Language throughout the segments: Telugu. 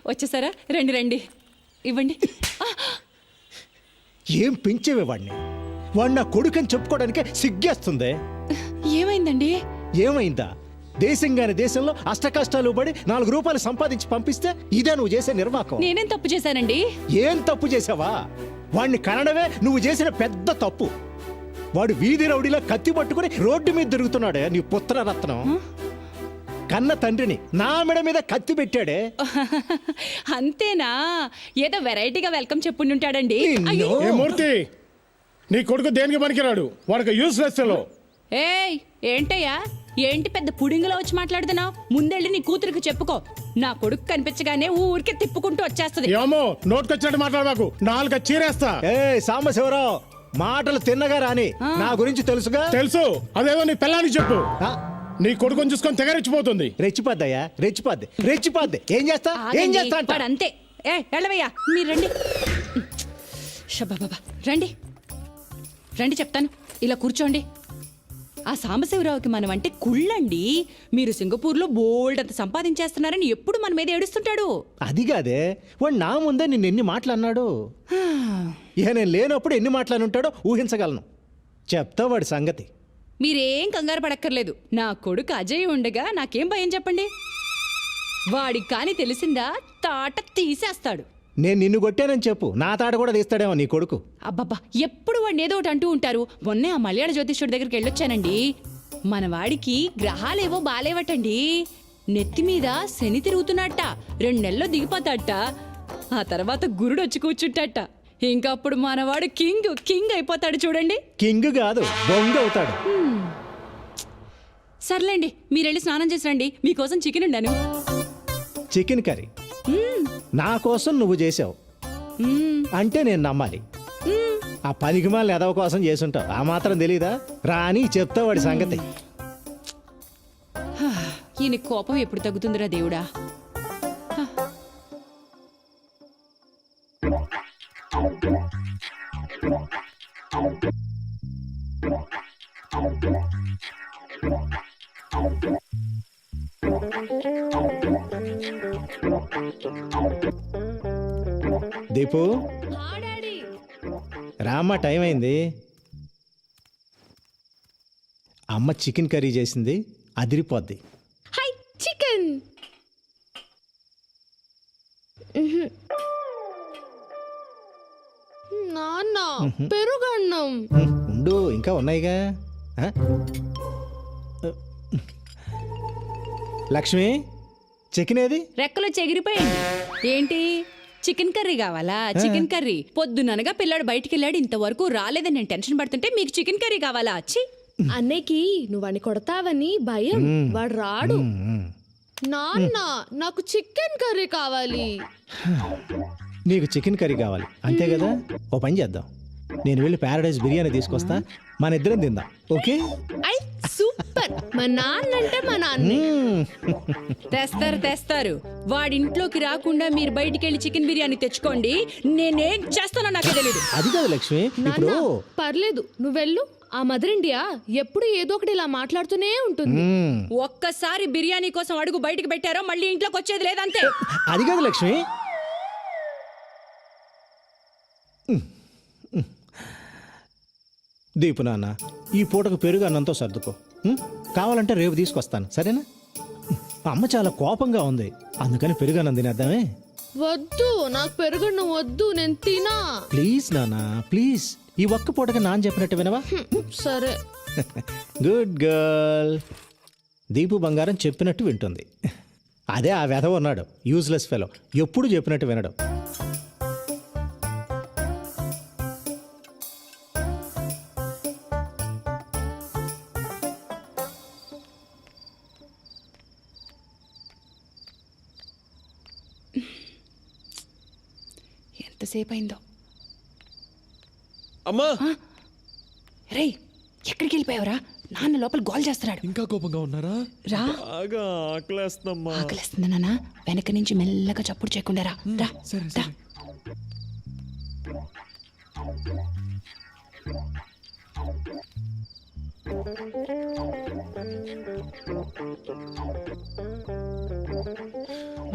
వచ్చేసారా? రండి రండి, ఇవ్వండి. ఏం పెంచేవే వాడిని? వాడు నా కొడుకని చెప్పుకోవడానికే సిగ్గేస్తుంది. ఏమైందండి? ఏమైందా? దేశంగాని దేశంలో అష్టకష్టాలు పడి 4 రూపాయలు సంపాదించి పంపిస్తే ఇదే నువ్వు చేసే నిర్వాకం. నేనేం తప్పు చేశానండి? ఏం తప్పు చేసావా? వాడిని కనడమే నువ్వు చేసిన పెద్ద తప్పు. వాడు వీధి రౌడీలా కత్తి పట్టుకుని రోడ్డు మీద తిరుగుతున్నాడే నీ పుత్రరత్నం. కన్న తండ్రిని నా మెడ మీద కత్తి పెట్టాడే. అంతేనా? ఏదో వెరైటీగా వెల్కమ్ చెప్పుంటాడండి. ఏ మూర్తి, నీ కొడుకు దేనికి పనికిరాడు, వాడికి యూస్లెస్ ఫెలో. ఏయ్, ఏంటయ్యా? ఏంటి పెద్ద పుడింగులో వచ్చి మాట్లాడుతున్నావు? ముందెళ్ళి నీ కూతురికి చెప్పుకో. నా కొడుకు కనిపించగానే ఊరికే తిప్పుకుంటూ వచ్చేస్తుంది. ఏమో నోటుకొచ్చినట్టు మాట్లాడమాకు, 4 చీరేస్తా. ఏ సాంబశివరావు, మాటలు తిన్నగా రాని. నా గురించి తెలుసుగా. తెలుసు, అదేదో నీ పిల్లానికి చెప్పు. ఆ, నీ కొడుకుని చూసుకొని తెగరెచ్చిపోతుంది. రెచ్చిపోద్దయ్యా, రెచ్చిపోద్ది. ఏం చేస్తా అంట. వాడు అంతే. ఎళ్ళవయ్యా, మీరు రండి. షబాబా, రండి రండి చెప్తాను. ఇలా కూర్చోండి. ఆ సాంబశివరావుకి మనం అంటే కుళ్ళండి. మీరు సింగపూర్లో బోల్డ్ అంత సంపాదించేస్తున్నారని ఎప్పుడు మన మీద ఏడుస్తుంటాడు. అది కాదే, వాడు నా ముందే నిన్ను ఎన్ని మాటలు అన్నాడు. ఇక నేను లేనప్పుడు ఎన్ని మాటలు ఉంటాడో ఊహించగలను. చెప్తా వాడి సంగతి. మీరేం కంగారు పడక్కర్లేదు. నా కొడుకు అజయ్ ఉండగా నాకేం భయం చెప్పండి. వాడికి కాని తెలిసిందా తాట తీసేస్తాడు. నేను నిన్ను కొట్టానని చెప్పు, నా తాట కూడా తీస్తాడేమో నీ కొడుకు. అబ్బబ్బా, ఎప్పుడు వాడిని ఏదో ఒకటి అంటూ ఉంటారు. మొన్నే ఆ మలయాళ జ్యోతిష్యుడి దగ్గరికి వెళ్ళొచ్చానండి. మన వాడికి గ్రహాలేవో బాలేవటండి. నెత్తి మీద శని తిరుగుతున్నట్ట. 2 నెలల్లో దిగిపోతాట. ఆ తర్వాత గురుడు వచ్చి కూర్చుంటాట. ఇంకా అప్పుడు మనవాడు కింగ్ అయిపోతాడు చూడండి. కింగ్ కాదు, బొంగు అవుతాడు. సర్లేండి, మీరెళ్ళి స్నానం చేసి రండి. మీకోసం చికెన్ ఉండాను. చికెన్ కర్రీ నా కోసం నువ్వు చేసావు అంటే నేను నమ్మాలి. ఆ పనికిమాలిన ఎదవ కోసం చేసుంటావు, ఆ మాత్రం తెలీదా? రాని చెప్తా వాడి సంగతి. ఈయన కోపం ఎప్పుడు తగ్గుతుందిరా దేవుడా. దీపు, రామ్మ, టైం అయింది. అమ్మ చికెన్ కర్రీ చేసింది, అదిరిపోద్ది. High chicken. నాన్న పెరుగన్నం. ఉండు, ఇంకా ఉన్నాయిగా. లక్ష్మి, చికెన్ ఏది? రెక్కలో చెగిరిపోయింది. ఏంటి చికెన్ కర్రీ కావాలా? చికెన్ కర్రీ పొద్దుననగా పిల్లాడు బయటికి వెళ్ళాడు, ఇంతవరకు రాలేదని నేను టెన్షన్ పడుతుంటే మీకు చికెన్ కర్రీ కావాలా? ఛీ! అన్నయ్యకి నువ్వని కొడతావని భయం, వాడు రాడు. నాన్న నాకు చికెన్ కర్రీ కావాలి. నీకు చికెన్ కర్రీ కావాలి అంతే కదా? ఓ పని చేద్దాం, నేను వెళ్ళి ప్యారడైజ్ బిర్యానీ తీసుకొస్తా, మన ఇద్దరం తిందాం. ఓకే? I super. మా నాన్న అంటే మా నాన్న. తెస్తారు. వాడింట్లోకి రాకుండా మీరు బయటికి వెళ్ళి చికెన్ బిర్యానీ తెచ్చుకోండి. నేనేం చేస్తానో నాకే తెలీదు. అది కాదు లక్ష్మి, ఇప్పుడు పర్లేదు నువ్వు వెళ్ళు. ఆ మదర్ ఇండియా ఎప్పుడు ఏదో ఒకటి ఇలా మాట్లాడుతూనే ఉంటుంది. ఒక్కసారి బిర్యానీ కోసం అడుగు బయటికి పెట్టారో మళ్ళీ ఇంట్లోకి వచ్చేది లేదంతే. అది కాదు లక్ష్మి. దీపు నాన్న, ఈ పూటకు పెరుగు అన్నంతో సర్దుకో. కావాలంటే రేపు తీసుకొస్తాను, సరేనా? అమ్మ చాలా కోపంగా ఉంది, అందుకని పెరుగు అన్నం తినేద్దామే. వద్దు, నాకు పెరుగన్నం వద్దు, నేను తినా. ప్లీజ్ నాన్న, ప్లీజ్. ఈ ఒక్క పూటకి నాన్న చెప్పినట్టు వినవా? సరే. Good girl. దీపు బంగారం చెప్పినట్టు వింటుంది. అదే ఆ వెధవ ఉన్నాడు, యూజ్లెస్ ఫెలో, ఎప్పుడు చెప్పినట్టు వినడం. ఎంతసేపు అయిందో. అమ్మా, రేయ్, ఎక్కడికి వెళ్ళిపోయావురా? నాన్న లోపల గోల్ చేస్తున్నాడు. ఇంకా కోపంగా ఉన్నారా? రా. బాగా ఆకలేస్తుందమ్మా. ఆకలేస్తుంది నాన్న. వెనక నుంచి మెల్లగా చప్పుడు చేయకుండా రా. రా. సరే రా. సరే.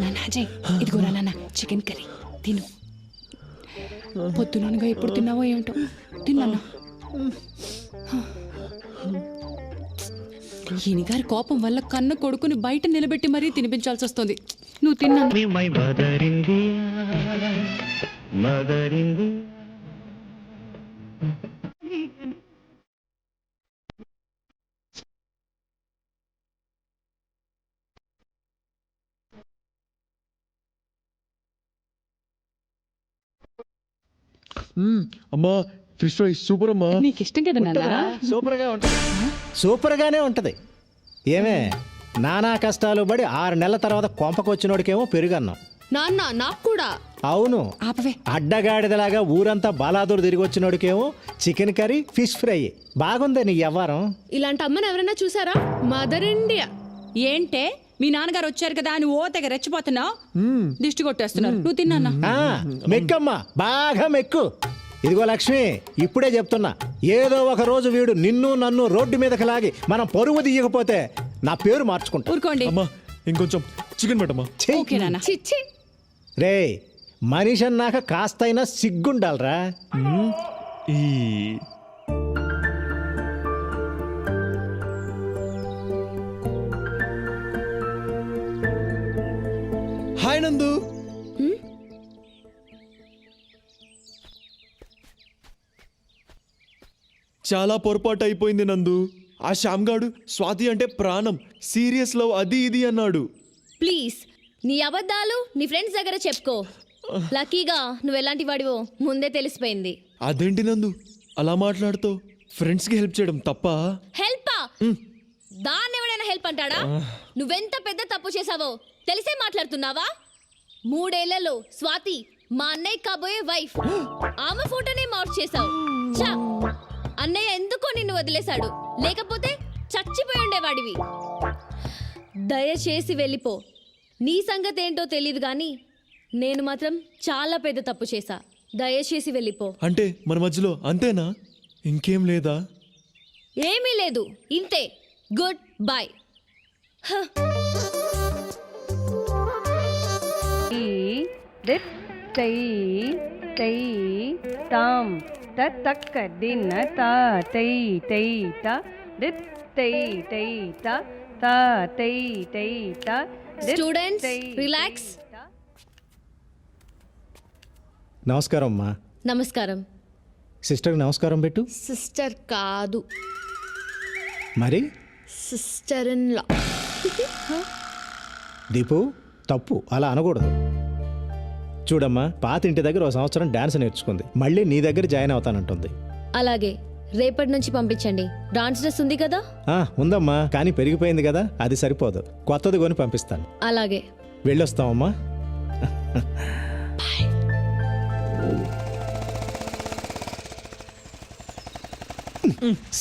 నాన్న అజయ్ ఇదిగోరా నాన్న చికెన్ కర్రీ తిను. పొద్దుననగా ఎప్పుడు తిన్నావో ఏమిటో తిన్నా. ఈయనగారి కోపం వల్ల కన్న కొడుకుని బయట నిలబెట్టి మరీ తినిపించాల్సి వస్తుంది. నువ్వు తిన్నా. అమ్మా ఫిష్ ఫ్రై సూపర్ అమ్మా. నీకు ఇష్టం కదా నాన్న. సూపర్గా ఉంటుంది, సూపర్గానే ఉంటుంది. ఏమే నానా కష్టాలు పడి 6 నెలల తర్వాత కొంపకొచ్చినోడికేమో పెరుగన్నాం. నాన్న నాకు కూడా. అవును, ఆపవే. అడ్డగాడిదలాగా ఊరంతా బాలాదూరు తిరిగి వచ్చినోడికేమో చికెన్ కర్రీ ఫిష్ ఫ్రై. బాగుందే నీ వ్యవహారం. ఇలాంటి అమ్మని ఎవరైనా చూసారా? Mother India. ఏంటే మీ నాన్నగారు వచ్చారు కదా అని ఓ తెగ రెచ్చిపోతున్నావు. దిష్టి కొట్టేస్తున్నారు. నువ్వు తిన్నా. ఆ, మెక్కమ్మా, బాగా మెక్కు. ఇదిగో లక్ష్మి, ఇప్పుడే చెప్తున్నా, ఏదో ఒక రోజు వీడు నిన్ను నన్ను రోడ్డు మీదకి లాగి మనం పరువు తీయకపోతే నా పేరు మార్చుకుంటా. ఊరుకోండి. అమ్మా ఇంకొంచెం చికెన్ పెట్టమ్మా. ఛీ! ఓకే నాన్న. చిచ్చి. రే, మనిషి అన్నాక కాస్తైనా సిగ్గుండాలరా. ఈ హాయ్ నందు. చాలా పొరపాటు అయిపోయింది నందు. ఆ శ్యామ్గాడు స్వాతి అంటే ప్రాణం, సీరియస్ లవ్ అది ఇది అన్నాడు. ప్లీజ్ నీ అబద్ధాలు నీ ఫ్రెండ్స్ దగ్గర చెప్పుకో. లక్కీగా నువ్వు ఎలాంటి వాడివో ముందే తెలిసిపోయింది. అదేంటి నందు అలా మాట్లాడుతావు? ఫ్రెండ్స్కి హెల్ప్ చేయడం తప్ప? హెల్పా? దాన్ని ఎవడైనా హెల్ప్ అంటాడా? నువ్వెంత పెద్ద తప్పు చేసావో తెలిసే మాట్లాడుతున్నావా? 3 ఏళ్లలో స్వాతి మా అన్నయ్య కాబోయే వైఫ్. ఆమె ఫోటోనే మార్క్ చేసావు. ఛా! అన్నయ్య ఎందుకో నిన్ను వదిలేశాడు, లేకపోతే చచ్చిపోయి ఉండేవాడివి. దయచేసి వెళ్ళిపో. నీ సంగతి ఏంటో తెలియదు కానీ నేను మాత్రం చాలా పెద్ద తప్పు చేశా. దయచేసి వెళ్ళిపో. అంటే మన మధ్యలో అంతేనా? ఇంకేం లేదా? ఏమీ లేదు, ఇంతే. Good bye. दित तै तै ताम तक दिन ता तै तै ता दित तै तै ता ता तै तै ता స్టూడెంట్స్ రిలాక్స్. నమస్కారం అమ్మా. నమస్కారం. సిస్టర్కి నమస్కారం పెట్టు. సిస్టర్ కాదు, మరి సిస్టర్ ఇన్ లా. దీపు, తప్పు అలా అనకూడదు. చూడమ్మా, పాత ఇంటి దగ్గర 1 సంవత్సరం డాన్స్ నేర్చుకుంది, మళ్ళీ నీ దగ్గర జాయిన్ అవుతానంటుంది. అలాగే రేపటి నుంచి పంపించండి. డాన్స్ డ్రెస్ ఉంది కదా? ఉందమ్మా, కానీ పెరిగిపోయింది కదా, అది సరిపోదు. కొత్తది కొని పంపిస్తాను. అలాగే వెళ్ళొస్తామమ్మా.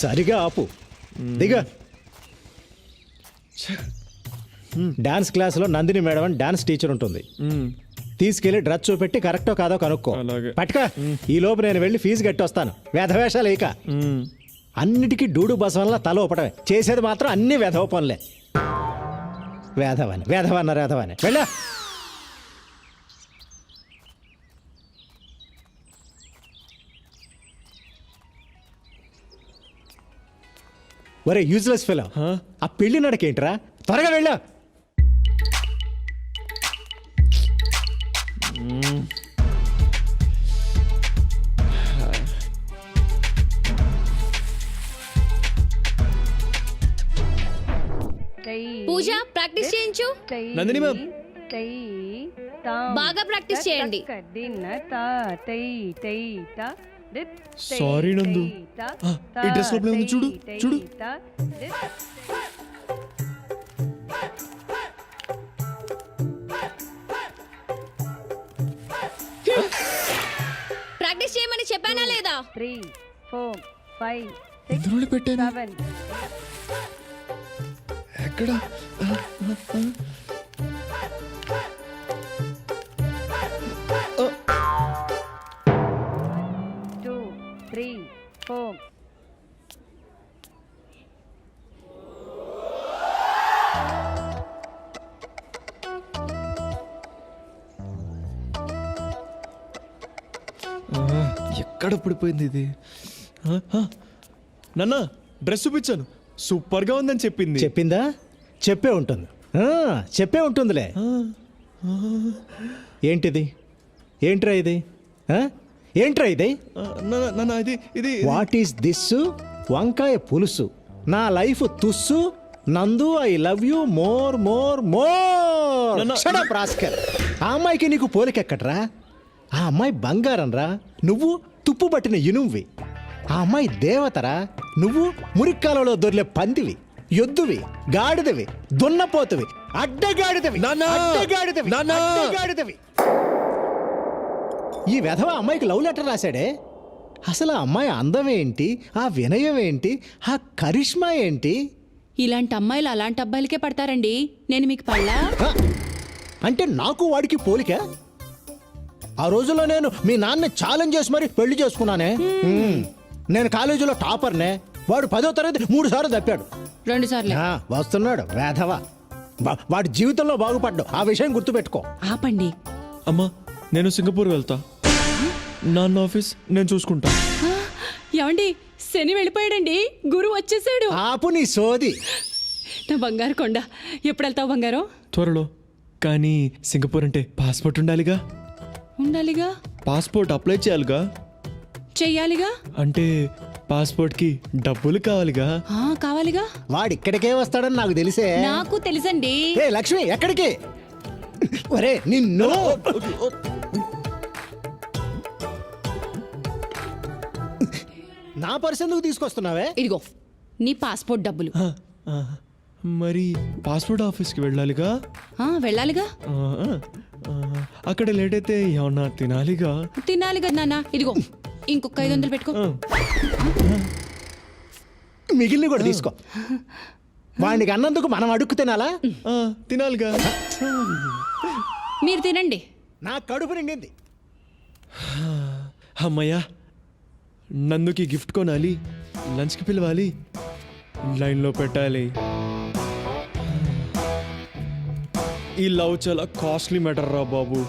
సరిగా ఆపు, దిగా. డాన్స్ క్లాస్లో నందిని మేడం అని డాన్స్ టీచర్ ఉంటుంది. తీసుకెళ్లి డ్రెస్ చూపెట్టి కరెక్టో కాదో కనుక్కో. అలాగే. పట్టుకో. ఈ లోపు నేను వెళ్ళి ఫీజు కట్టి వస్తాను. వేధవేషాలు ఇక అన్నిటికీ డూడు బసవన్లా తల ఊపటమే, చేసేది మాత్రం అన్ని వేధవ పనులే. వేధవని వేధవని వెళ్ళా. ఒరే యూజ్లెస్ ఫెలో, ఆ పెళ్లి నడకేంట్రా? త్వరగా వెళ్ళా. పూజ ప్రాక్టీస్ చేయించు. నందిని మ్యామ్. तै ताम బాగా ప్రాక్టీస్ చేయండి. तक दिन ता तै तै ता दित तै సారీ నందు. ता ఈ డ్రెస్ లోపల ఉంది చూడు, చూడు. ता दित ప్రాక్టీస్ చేయమని చెప్పానా లేదా? 3 4 5 ఇందులోనే 6 పెట్టాను. 7 ఎక్కడ? 2 3 4 ఎక్కడ పడిపోయింది ఇది నాన్న డ్రెస్ చూపించాను సూపర్గా ఉందని చెప్పింది. చెప్పిందా? చెప్పే ఉంటుంది. చెప్పే ఉంటుందిలే. ఏంటిది? ఏంట్రా ఇది? ఏంట్రా ఇది? నాన్న ఇది ఇది వాట్ ఈస్ దిస్? వంకాయ పులుసు. నా లైఫ్ తుస్సు. నందు I love you more more more. నాన్న, షట్ అప్ రాస్కల్. ఆ అమ్మాయికి నీకు పోలికెక్కట్రా? ఆ అమ్మాయి బంగారం రా, నువ్వు తుప్పు పట్టిన ఇనుమువి. ఆ అమ్మాయి దేవతరా, నువ్వు మురిక్కాలలో దొర్లే పందివి, ఎద్దువి, గాడిదవి, దున్నపోతువి, అడ్డగాడిదవి, నాన్న! అడ్డగాడిదవి, నాన్న! అడ్డగాడిదవి. ఈ వెధవ అమ్మాయికి లవ్ లెటర్ రాశాడే. అసలు ఆ అమ్మాయి అందం ఏంటి, ఆ వినయం ఏంటి, ఆ కరిష్మా ఏంటి? ఇలాంటి అమ్మాయిలు అలాంటి అబ్బాయిలకే పడతారండి. నేను మీకు పళ్ళా? ఆ, అంటే నాకు వాడికి పోలిక? ఆ రోజుల్లో నేను మీ నాన్న ఛాలెంజ్ చేసి మరి పెళ్లి చేసుకున్నానే. నేను కాలేజీలో టాపర్నే. వాడు 10వ తరగతి 3 సార్లు తప్పాడు. 2 సార్లు. వస్తున్నాడు వేధవ. వాడి జీవితంలో బాగుపడ్డావు, ఆ విషయం గుర్తుపెట్టుకో. ఆపండి. అమ్మా నేను సింగపూర్ వెళ్తా. నాన్న ఆఫీస్ నేను చూసుకుంటా. ఏమండి, శని వెళ్ళిపోయాడండి, గురువు వచ్చేసాడు. ఆపు నీ సోది. నా బంగారు కొండ. ఎప్పుడు వెళ్తావు బంగారం? త్వరలో. కానీ సింగపూర్ అంటే పాస్పోర్ట్ ఉండాలిగా. ఉండాలిగా. పాస్పోర్ట్ అప్లై చేయాలిగా. చెయ్యాలిగా. అంటే పాస్పోర్ట్కి డబ్బులు కావాలిగా. కావాలిగా. వాడు ఇక్కడికే వస్తాడని నాకు తెలిసే. నాకు తెలుసండి. ఏ లక్ష్మి, ఎక్కడికి? ఒరే నిన్ను. నా పర్స్ ఎందుకు తీసుకొస్తున్నావే? ఇదిగో నీ పాస్పోర్ట్ డబ్బులు. ఆ, మరి పాస్పోర్ట్ ఆఫీస్కి వెళ్ళాలిగా. వెళ్ళాలిగా. అక్కడ లేట్ అయితే ఏమన్నా తినాలిగా. తినాలిగా నాన్న. ఇదిగో ఇంకొక 500 పెట్టుకో. మిగిలిన కూడా తీసుకో. వాడికి అన్నందుకు మనం అడుక్కు తినాలా? తినాలిగా. మీరు తినండి. నా కడుపు నిండింది. అమ్మయ్యా, నందుకి గిఫ్ట్ కొనాలి, లంచ్కి పిలవాలి, లైన్లో పెట్టాలి. ఈ లవ్ చాలా కాస్ట్లీ మ్యాటర్ రా బాబు.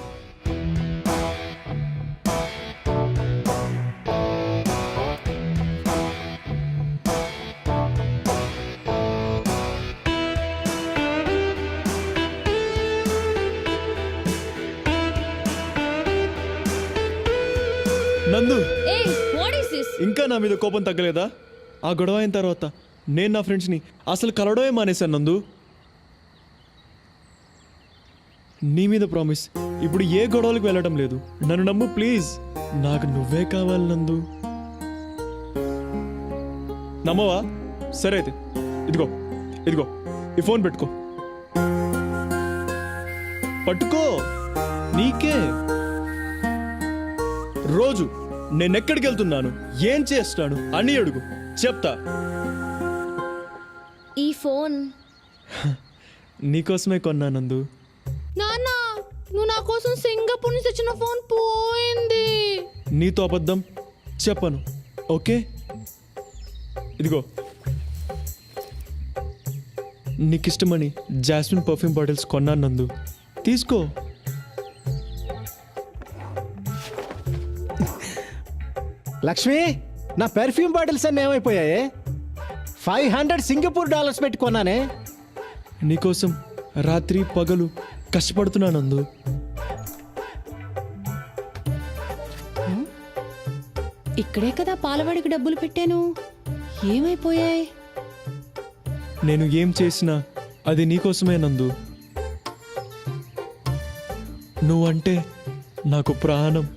నందు, ఏయ్ వాట్ ఇస్ దిస్? ఇంకా నా మీద కోపం తగ్గలేదా? ఆ గొడవ అయిన తర్వాత నేను నా ఫ్రెండ్స్ని అసలు కలవడమే మానేశాను నందు. నీ మీద ప్రామిస్, ఇప్పుడు ఏ గొడవలకు వెళ్ళడం లేదు. నన్ను నమ్ము ప్లీజ్. నాకు నువ్వే కావాలి నందు. నమ్మవా? సరే అయితే ఇదిగో ఇదిగో ఈ ఫోన్ పెట్టుకో. పట్టుకో, నీకే. రోజు నేనెక్కడికి వెళ్తున్నాను, ఏం చేస్తాను అని అడుగు, చెప్తా. ఈ ఫోన్ నీకోసమే కొన్నానందు. నాన్న, నువ్వు నా కోసం సింగపూర్ నుంచి తెచ్చిన ఫోన్ పోయింది. నీతో అబద్ధం చెప్పను, ఓకే? ఇదిగో నీకిష్టమని జాస్మిన్ పర్ఫ్యూమ్ బాటిల్స్ కొన్నాను నందు, తీసుకో. లక్ష్మి, నా పెర్ఫ్యూమ్ బాటిల్స్ అన్నీ ఏమైపోయాయి? $500 సింగపూర్ డాలర్స్ పెట్టి కొన్నానే. నీకోసం రాత్రి పగలు కష్టపడుతున్నానందు. ఇక్కడే కదా పాలవాడికి డబ్బులు పెట్టాను, ఏమైపోయాయి? నేను ఏం చేసినా అది నీకోసమే నందు. నువ్వంటే నాకు ప్రాణం.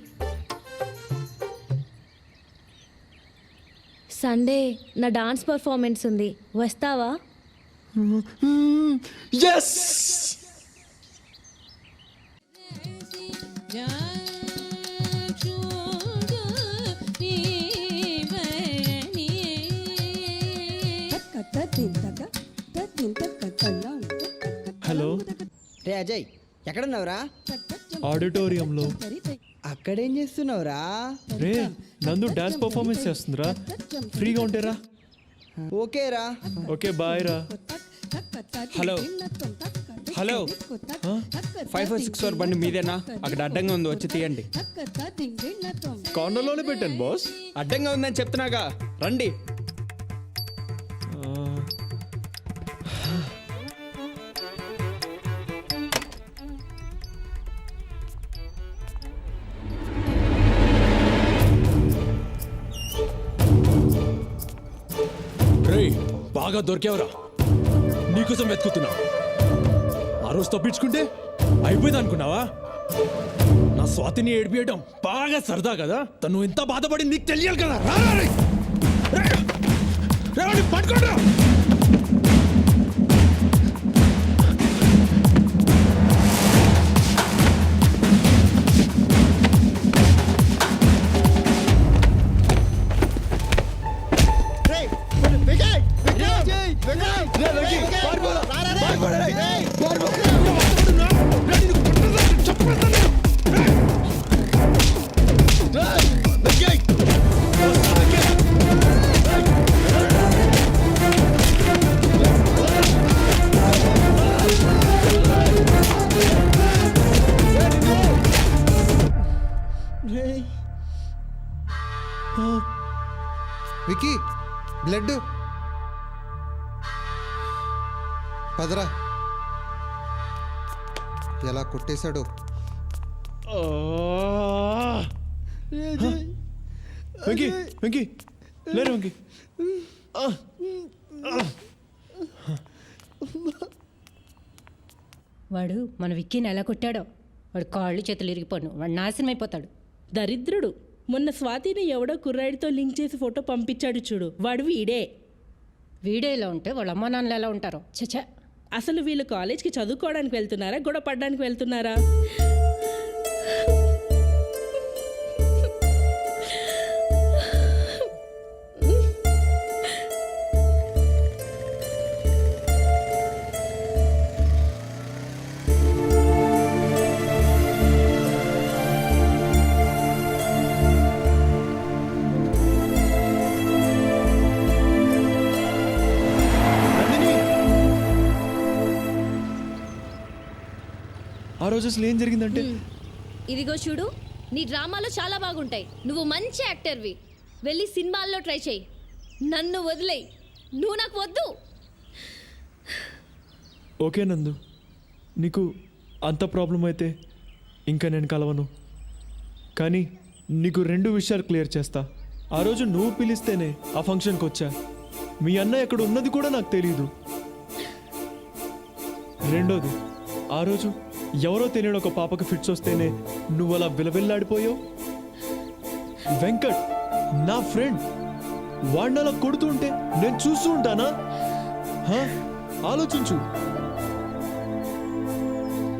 సండే నా డాన్స్ పర్ఫార్మెన్స్ ఉంది, వస్తావా? ఎస్. హలో రే అజయ్, ఎక్కడున్నావురా? ఆడిటోరియంలో. అక్కడేం చేస్తున్నావురా? రే నందు డాన్స్ పర్ఫార్మెన్స్ చేస్తుందిరా, ఫ్రీగా ఉంటేరా. ఓకేరా. ఓకే బాయ్ రా. హలో హలో 5464 బండి మీదేనా? అక్కడ అడ్డంగా ఉంది, వచ్చి తీయండి. కార్నర్లోనే పెట్టాను బాస్. అడ్డంగా ఉందని చెప్తున్నాగా, రండి. రేయ్, బాగా దొరికేవరా, నీకోసం వెతుకుతున్నా. ఆ రోజు తప్పించుకుంటే అయిపోయింది అనుకున్నావా? నా స్వాతిని ఏడిపియడం బాగా సరదా కదా. తను ఎంత బాధపడింది నీకు తెలియాలి కదా. పట్టుకోండి. వికీ, బ్లడ్ పదరా. ఎలా కొట్టేశాడు. వెంకీ వెంకీ లేరు వెంకీ. వాడు మన విక్కీని ఎలా కొట్టాడో, వాడు కాళ్ళు చేతులు ఇరిగిపోను, వాడు నాశనం అయిపోతాడు. దరిద్రుడు. మొన్న స్వాతిని ఎవడో కుర్రాడితో లింక్ చేసి ఫోటో పంపించాడు చూడు, వాడు వీడే. వీడియో ఇలా ఉంటే వాళ్ళ అమ్మా నాన్నలు ఎలా ఉంటారో. చచ్చా. అసలు వీళ్ళు కాలేజ్కి చదువుకోవడానికి వెళ్తున్నారా, గొడవ పడడానికి వెళ్తున్నారా? ఆ రోజు అసలు ఏం జరిగిందంటే, ఇదిగో చూడు, నీ డ్రామాలు చాలా బాగుంటాయి. నువ్వు మంచి యాక్టర్వి. వెళ్ళి సినిమాల్లో ట్రై చేయి. నన్ను వదిలేయి. నువ్వు నాకు వద్దు. ఓకే నందు, నీకు అంత ప్రాబ్లం అయితే ఇంకా నేను కలవను. కానీ నీకు 2 విషయాలు క్లియర్ చేస్తా. ఆ రోజు నువ్వు పిలిస్తేనే ఆ ఫంక్షన్కి వచ్చా. మీ అన్న ఎక్కడ ఉన్నది కూడా నాకు తెలియదు. రెండోది, ఆ రోజు ఎవరో తెలియని ఒక పాపకి ఫిట్స్ వస్తేనే నువ్వు అలా విలవిల్లాడిపోయావు. వెంకట్ నా ఫ్రెండ్, వాడిని అలా కొడుతూ ఉంటే నేను చూస్తూ ఉంటానా? ఆలోచించు.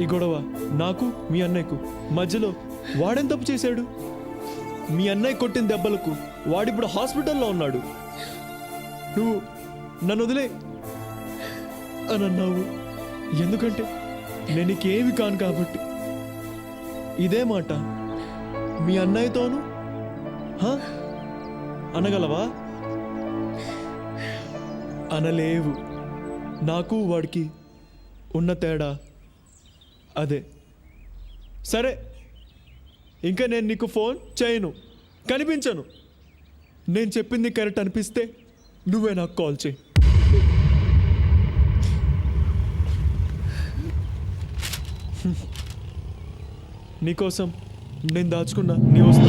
ఈ గొడవ నాకు మీ అన్నయ్యకు మధ్యలో వాడేం తప్పు చేశాడు? మీ అన్నయ్య కొట్టిన దెబ్బలకు వాడిప్పుడు హాస్పిటల్లో ఉన్నాడు. నువ్వు నన్ను వదిలే అని అన్నావు. ఎందుకంటే నేను నీకేమి కాను కాబట్టి. ఇదే మాట మీ అన్నయ్యతోను అనగలవా? అనలేవు. నాకు వాడికి ఉన్న తేడా అదే. సరే, ఇంకా నేను నీకు ఫోన్ చేయను, కనిపించను. నేను చెప్పింది కరెక్ట్ అనిపిస్తే నువ్వే నాకు కాల్ చేయి. నీకోసం నేను దాచుకున్నా నీ వస్తా.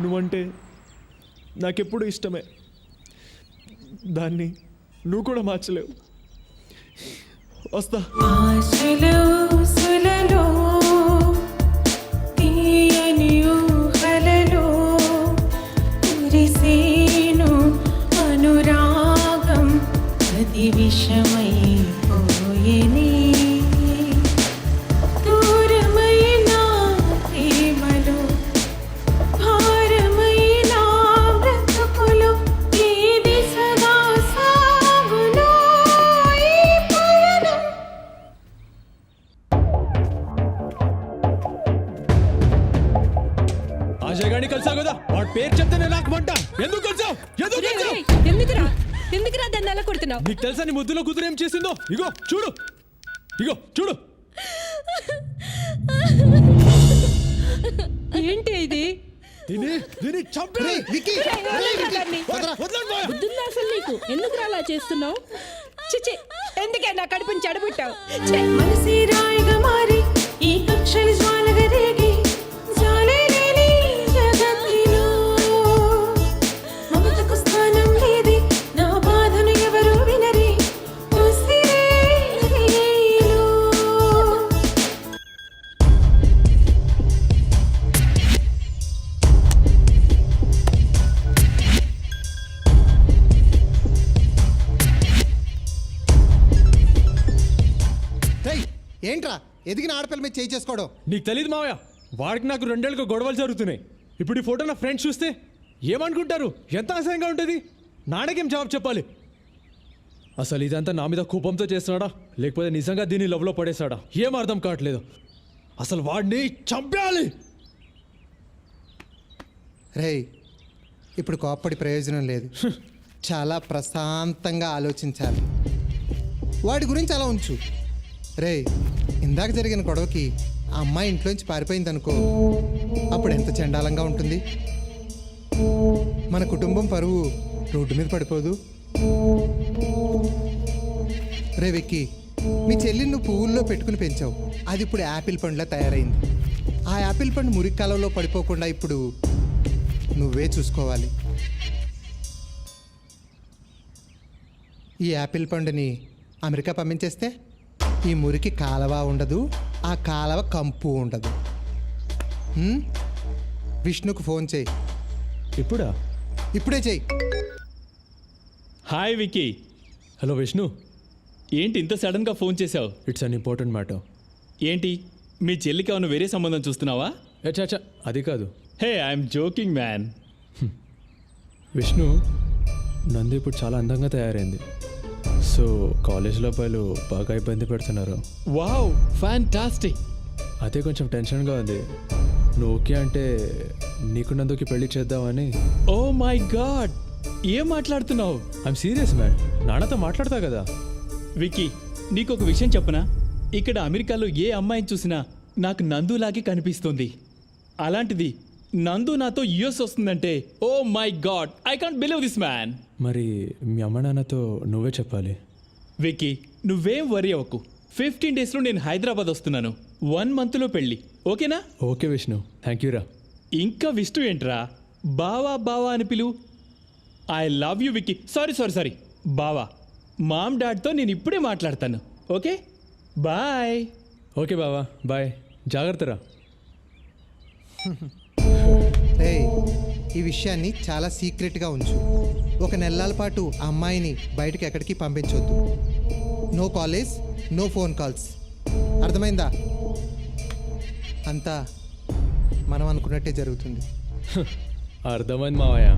నువ్వంటే నాకెప్పుడు ఇష్టమే. దాన్ని నువ్వు కూడా మార్చలేవు. వస్తా. అనురాగం అది విషమైపోయేనే, దూరమైన ప్రేమలో గాని కలిసావు కదా వాడి పేరు చెప్తేనే నాకు మంట. ఎందుకు కలిసావు? ఎందుకు కలిసావు? ఎందుకురా దాన్ని ఎలా కొడుతున్నావు? నీకు తెలుసా నీ ముద్దులో కూతురు ఏం చేసిందో? ఇగో చూడు, ఇగో చూడు. ఏంటి ఇది? దీన్ని చంపే. బుద్ధుందా అసలు నీకు? ఎందుకు అలా చేస్తున్నావు? చిచి, ఎందుకే నా కడుపుని చెడబుట్టావు? మనసి రాయిగా మారి ఈ కక్షలు జ్వాలగా రేగి జాలేలేని జగత్తులో మమతకు స్థానం లేది, నా బాధను ఎవరు వినరి ఉసిరేలో. ఏంట్రా ఎదిగిన ఆడపిల్ల మీద చేయి చేసుకోవడం? నీకు తెలియదు మావయ్య, వాడికి నాకు 2 ఏళ్ళుగా గొడవలు జరుగుతున్నాయి. ఇప్పుడు ఈ ఫోటో నా ఫ్రెండ్స్ చూస్తే ఏమనుకుంటారు? ఎంత అసహ్యంగా ఉంటుంది. నాన్నకేం జవాబు చెప్పాలి? అసలు ఇదంతా నా మీద కోపంతో చేస్తున్నాడా లేకపోతే నిజంగా దీన్ని లవ్లో పడేశాడా ఏం అర్థం కావట్లేదు. అసలు వాడిని చంపేయాలి. రేయ్, ఇప్పుడు కోప్పడి ప్రయోజనం లేదు. చాలా ప్రశాంతంగా ఆలోచించాలి. వాడి గురించి అలా ఉంచు. రేయ్, ఇందాక జరిగిన గొడవకి ఆ అమ్మాయి ఇంట్లోంచి పారిపోయింది అనుకో, అప్పుడు ఎంత చండాలంగా ఉంటుంది. మన కుటుంబం పరువు రోడ్డు మీద పడిపోదు. రే విక్కీ, మీ చెల్లిని నువ్వు పువ్వుల్లో పెట్టుకుని పెంచావు, అది ఇప్పుడు యాపిల్ పండులా తయారైంది. ఆ యాపిల్ పండు మురికి కాలంలో పడిపోకుండా ఇప్పుడు నువ్వే చూసుకోవాలి. ఈ యాపిల్ పండుని అమెరికా పంపించేస్తే ఈ మురికి కాలవ ఉండదు, ఆ కాలవ కంపు ఉండదు. విష్ణుకు ఫోన్ చేయి. ఇప్పుడా? ఇప్పుడే చెయ్యి. హాయ్ విక్కీ. హలో విష్ణు, ఏంటి ఇంత సడన్గా ఫోన్ చేశావు? It's an important matter. ఏంటి మీ చెల్లికి ఏమైనా వేరే సంబంధం చూస్తున్నావా? చాచా, అది కాదు. Hey, I'm joking man. Vishnu, Nandi ఇప్పుడు చాలా అందంగా తయారైంది. సో కాలేజ్లో అబ్బాయిలు బాగా ఇబ్బంది పెడుతున్నారు. Wow, fantastic. అదే కొంచెం టెన్షన్గా ఉంది. నువ్వు ఓకే అంటే నీకు నందుకి పెళ్లి చేద్దామని. ఓ మై గాడ్, ఏం మాట్లాడుతున్నావు? ఐఎమ్ సీరియస్ మ్యాన్, నాన్నతో మాట్లాడతా కదా. విక్కీ, నీకు ఒక విషయం చెప్పనా? ఇక్కడ అమెరికాలో ఏ అమ్మాయిని చూసినా నాకు నందులాగే కనిపిస్తుంది. అలాంటిది నందు నాతో యుఎస్ వస్తుందంటే oh my god, I can't believe this man. మరి మీ అమ్మ నాన్నతో నువ్వే చెప్పాలి. విక్కీ, నువ్వేం వరీ అవ్వకు. 15 డేస్లో నేను హైదరాబాద్ వస్తున్నాను. 1 మంత్లో పెళ్ళి, ఓకేనా? ఓకే విష్ణు, థ్యాంక్ యూ రా. ఇంకా విష్ణు ఏంట్రా? బావా బావా అని పిలు. I love you Vicky. Sorry బావా. మామ్ డాడ్తో నేను ఇప్పుడే మాట్లాడతాను. Okay bye. ఓకే బావా, బాయ్. జాగ్రత్త రా. రేయ్, ఈ విషయాన్ని చాలా సీక్రెట్గా ఉంచు. 1 నెలల పాటు ఆ అమ్మాయిని బయటకు ఎక్కడికి పంపించొద్దు. No college, no phone calls. అర్థమైందా? అంతా మనం అనుకున్నట్టే జరుగుతుంది. అర్థమైంది మావయ్య.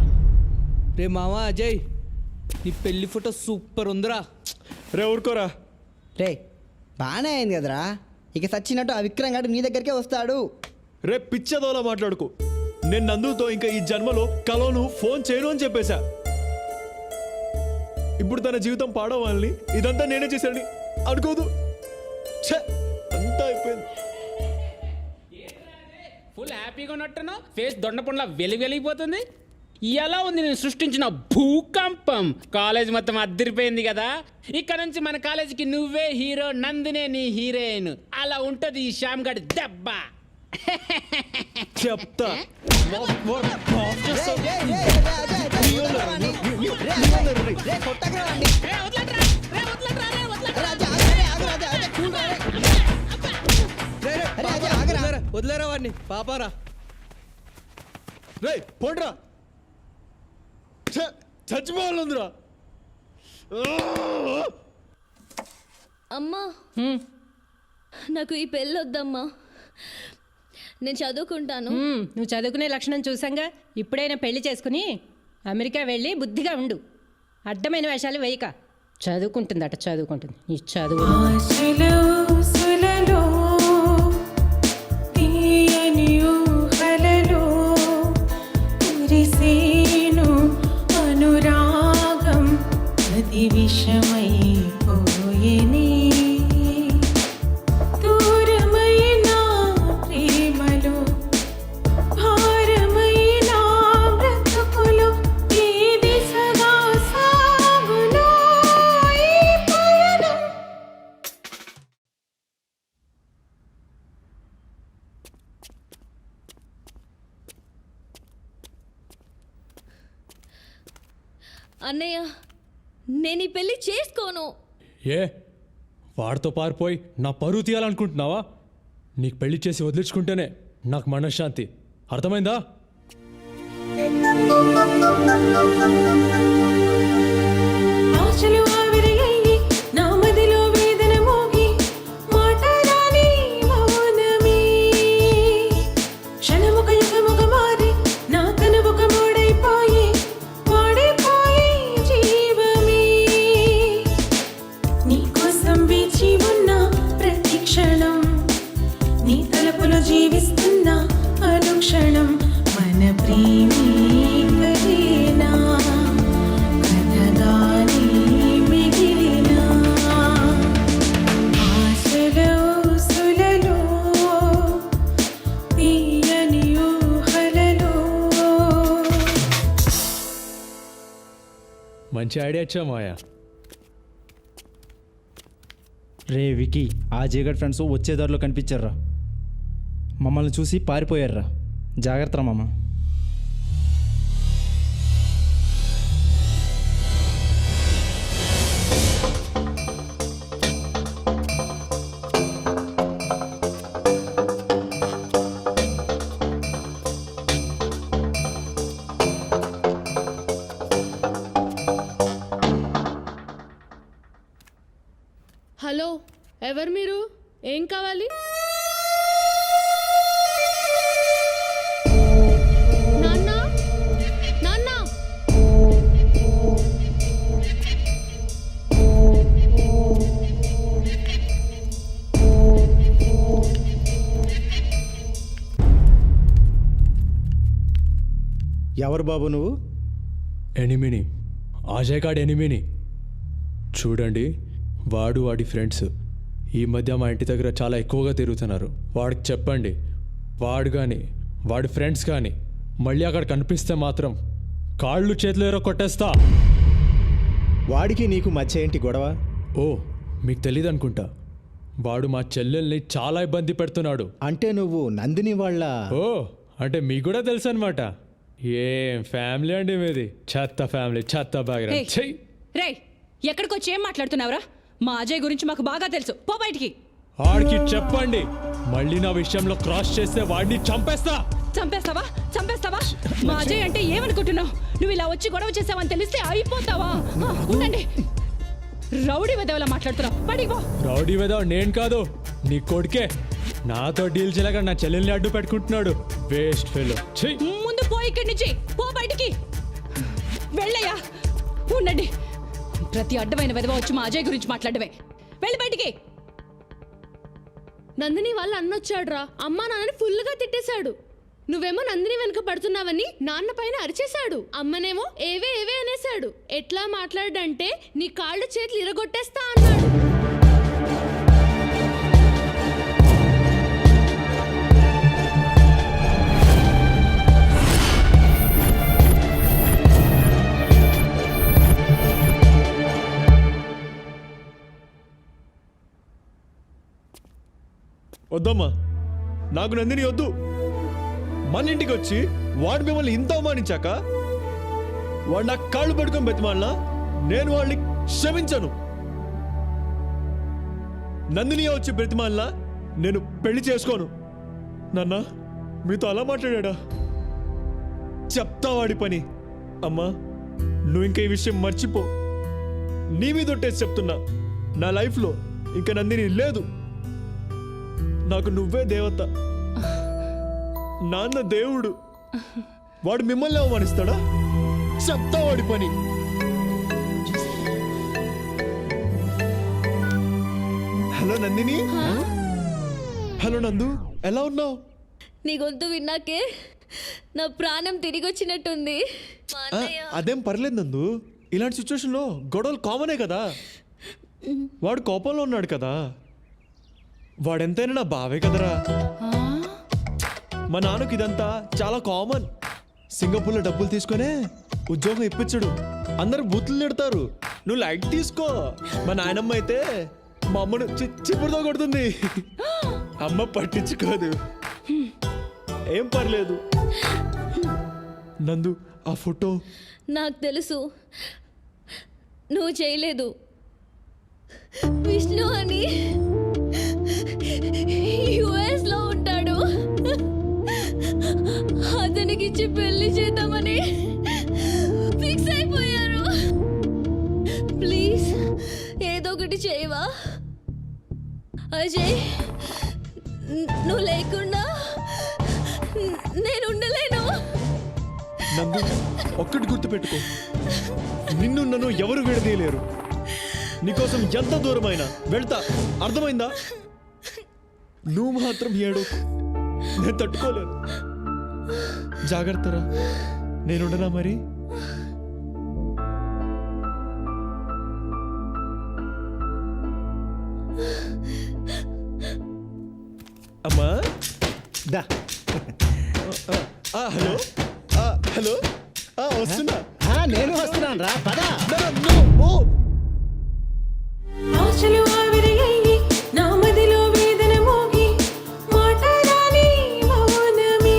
రే మావా అజయ్, నీ పెళ్లి ఫోటో సూపర్ ఉందిరా. రే ఊరుకోరా. రే బాగానే అయింది కదరా, ఇక సచ్చినట్టు ఆ విక్రమ్ గారు నీ దగ్గరికే వస్తాడు. రే పిచ్చదోలా మాట్లాడుకో. నేను నందుతో ఇంకా ఈ జన్మలో కలోను ఫోన్ చేయను అని చెప్పేశా. ఇప్పుడు తన జీవితం పాడవాలని ఇదంతా నేనే చేశానని అనుకోదు. ఛే, అంతా అయిపోయింది. ఫుల్ హ్యాపీగా ఉన్నట్టున్నా, ఫేస్ దొండపండ్లా వెలిగిపోతుంది. ఎలా ఉంది నేను సృష్టించిన భూకంపం? కాలేజ్ మొత్తం అద్దరిపోయింది కదా. ఇక్కడ నుంచి మన కాలేజీకి నువ్వే హీరో, నందినే నీ హీరోయిన్. అలా ఉంటది ఈ శ్యామ్ గడి దెబ్బ. చెప్తా. వదిలేరా వాడిని, పాపారా. రే పోండ్రా, చచ్చిపోవాలందిరా. అమ్మా, నాకు ఈ పెళ్ళి వద్దమ్మా. నేను చదువుకుంటాను. నువ్వు చదువుకునే లక్షణం చూసాంగా. ఇప్పుడైనా పెళ్లి చేసుకుని అమెరికా వెళ్ళి బుద్ధిగా ఉండు. అడ్డమైన వేషాలు వేయక. చదువుకుంటుందట, చదువుకుంటుంది. ఈ చదువు ఆశలో సులలో తీయని ఊహలలో అన్నయ్య నేను ఈ పెళ్లి చేసుకోను. ఏ వాడితో పారిపోయి నా పరువు తీయాలనుకుంటున్నావా? నీకు పెళ్లి చేసి వదిలించుకుంటేనే నాకు మనశ్శాంతి. అర్థమైందా? ఆశలు ఆవిరయ్యి నా మదిలో వేదన మోగి మాటరాని మౌనమే క్షణముక యుగముగ మారి నా కనువుక మూడైపోయి వాడిపోయి జీవమే నీ కోసం వేచి ఉన్న ప్రతి క్షణం నీ తలపులో జీవిస్తున్న అనుక్షణం మన ప్రేమే కదేనా కథగానే మిగిలినా ఆశల ఊసులలో తీయని ఊహలలో మంచి ఐడియా ఇచ్చా మాయా. రే వికీ, ఆ జీగడ్ ఫ్రెండ్స్ వచ్చే దారిలో కనిపించారా, మమ్మల్ని చూసి పారిపోయారా. జాగ్రత్త మామ. హలో, ఎవరు మీరు? ఏం కావాలి? నాన్న, నాన్న. ఎవరు బాబు నువ్వు? ఎనిమిని, అజయ్ గాడి ఎనిమిని. చూడండి, వాడి ఫ్రెండ్స్ ఈ మధ్య మా ఇంటి దగ్గర చాలా ఎక్కువగా తిరుగుతున్నారు. వాడికి చెప్పండి, వాడు కానీ వాడి ఫ్రెండ్స్ కానీ మళ్ళీ అక్కడ కనిపిస్తే మాత్రం కాళ్ళు చేతులు ఎరో కొట్టేస్తా. వాడికి నీకు మధ్య ఏంటి గొడవ? ఓ, మీకు తెలియదు అనుకుంటా. వాడు మా చెల్లెల్ని చాలా ఇబ్బంది పెడుతున్నాడు. అంటే నువ్వు నందిని వాళ్ళ? ఓ, అంటే మీకు కూడా తెలుసు అనమాట. ఏం ఫ్యామిలీ అండి మీది? చెత్త ఫ్యామిలీ, చెత్త బ్యాక్గ్రౌండ్. చెయ్యి రే, ఎక్కడికొచ్చి ఏం మాట్లాడుతున్నావురా? మా అజయ్ గురించి మాకు బాగా తెలుసు. పో బయటికి. వాడికి చెప్పండి, మళ్ళీ నా విషయంలో క్రాస్ చేస్తే వాడిని చంపేస్తా. చంపేస్తావా? చంపేస్తావా? మా అజయ్ అంటే ఏమనుకుంటున్నావు? నువ్వు ఇలా వచ్చి గొడవ చేసావని తెలిస్తే అయిపోతావా? ఉండండి. రౌడీ వెదవలా మాట్లాడుతున్నావు. బయటికి పో. రౌడీ వెదవ నేను కాదు, నీ కొడుకే. నాతో డీల్ చేయలేక నా చెల్లెల్ని అడ్డు పెట్టుకుంటున్నాడు. Waste fellow. ముందు పో ఇక్కడి నుంచి. పో బయటికి. వెళ్ళయ్యా. ఉండండి. ప్రతి అడ్డమైన వెదవ వచ్చి మా అజయ్ గురించి మాట్లాడమే. వెళ్ళి బయటికి. నందిని వాళ్ళ అన్నొచ్చాడురా. అమ్మా నాన్నని ఫుల్గా తిట్టేశాడు. నువ్వేమో నందిని వెనుక పడుతున్నావని నాన్న పైన అరిచేశాడు. అమ్మనేమో ఏవే అనేశాడు. ఎట్లా మాట్లాడంటే నీ కాళ్ళు చేతులు ఇరగొట్టేస్తా అన్నాడు. వద్దమ్మా, నాకు నందిని వద్దు. మన ఇంటికి వచ్చి వాడు మిమ్మల్ని ఇంత అవమానించాక వాడు నా కాళ్ళు పడుకొని బతిమాలినా నేను వాడిని క్షమించను. నందిని వచ్చి బ్రతిమాలినా నేను పెళ్లి చేసుకోను. నాన్న మీతో అలా మాట్లాడా? చెప్తా వాడి పని. అమ్మా, నువ్వు ఇంకా ఈ విషయం మర్చిపో. నీ మీద ఒట్టేసి చెప్తున్నా, నా లైఫ్లో ఇంకా నందిని లేదు. నాకు నువ్వే దేవత. నాన్న దేవుడు. వాడు మిమ్మల్ని అవమానిస్తాడా? చెప్తా వాడి పని. హలో నందిని. హలో నందు, ఎలా ఉన్నావు? నీ గొంతు విన్నాకే నా ప్రాణం తిరిగి వచ్చినట్టుంది. అదేం పర్లేదు నందు. ఇలాంటి సిచ్యువేషన్లో గొడవలు కామనే కదా. వాడు కోపంలో ఉన్నాడు కదా. వాడెంతైనా నా బావే కదరా. మా నాన్నకి ఇదంతా చాలా కామన్. సింగపూర్లో డబ్బులు తీసుకునే ఉద్యోగం ఇప్పించడు. అందరు బూతులు తిడతారు. నువ్వు లైట్ తీసుకో. మా నాయనమ్మ అయితే మా అమ్మను చిప్పుడుతో కొడుతుంది. అమ్మ పట్టించుకోదు. ఏం పర్లేదు. నందు, ఆ ఫోటో నాకు తెలుసు. నువ్వు చేయలేదు. విష్ణు అని యుఎస్ లో ఉంటాడు. అతనికి ఇచ్చి పెళ్లి చేద్దామని ఫిక్స్ అయిపోయారు. ప్లీజ్ ఏదో ఒకటి చేయవా అజయ్? నువ్వు లేకుండా నేను ఉండలేను. నందు, ఒక్కటి గుర్తుపెట్టుకో, నిన్ను నన్ను ఎవరు విడదీయలేరు. నీకోసం ఎంత దూరమైనా వెళ్తా, అర్థమైందా? నువ్వు మాత్రం ఏడు, నేను తట్టుకోలేను. జాగ్రత్తరా, నేనుండనా మరి? అమ్మా దా. హలో హలో, వస్తున్నా. నేను వస్తున్నాను రా, పదా. ఆశలు ఆవిరయ్యి నా మదిలో వేదన మోగి మాటరాని మౌనమే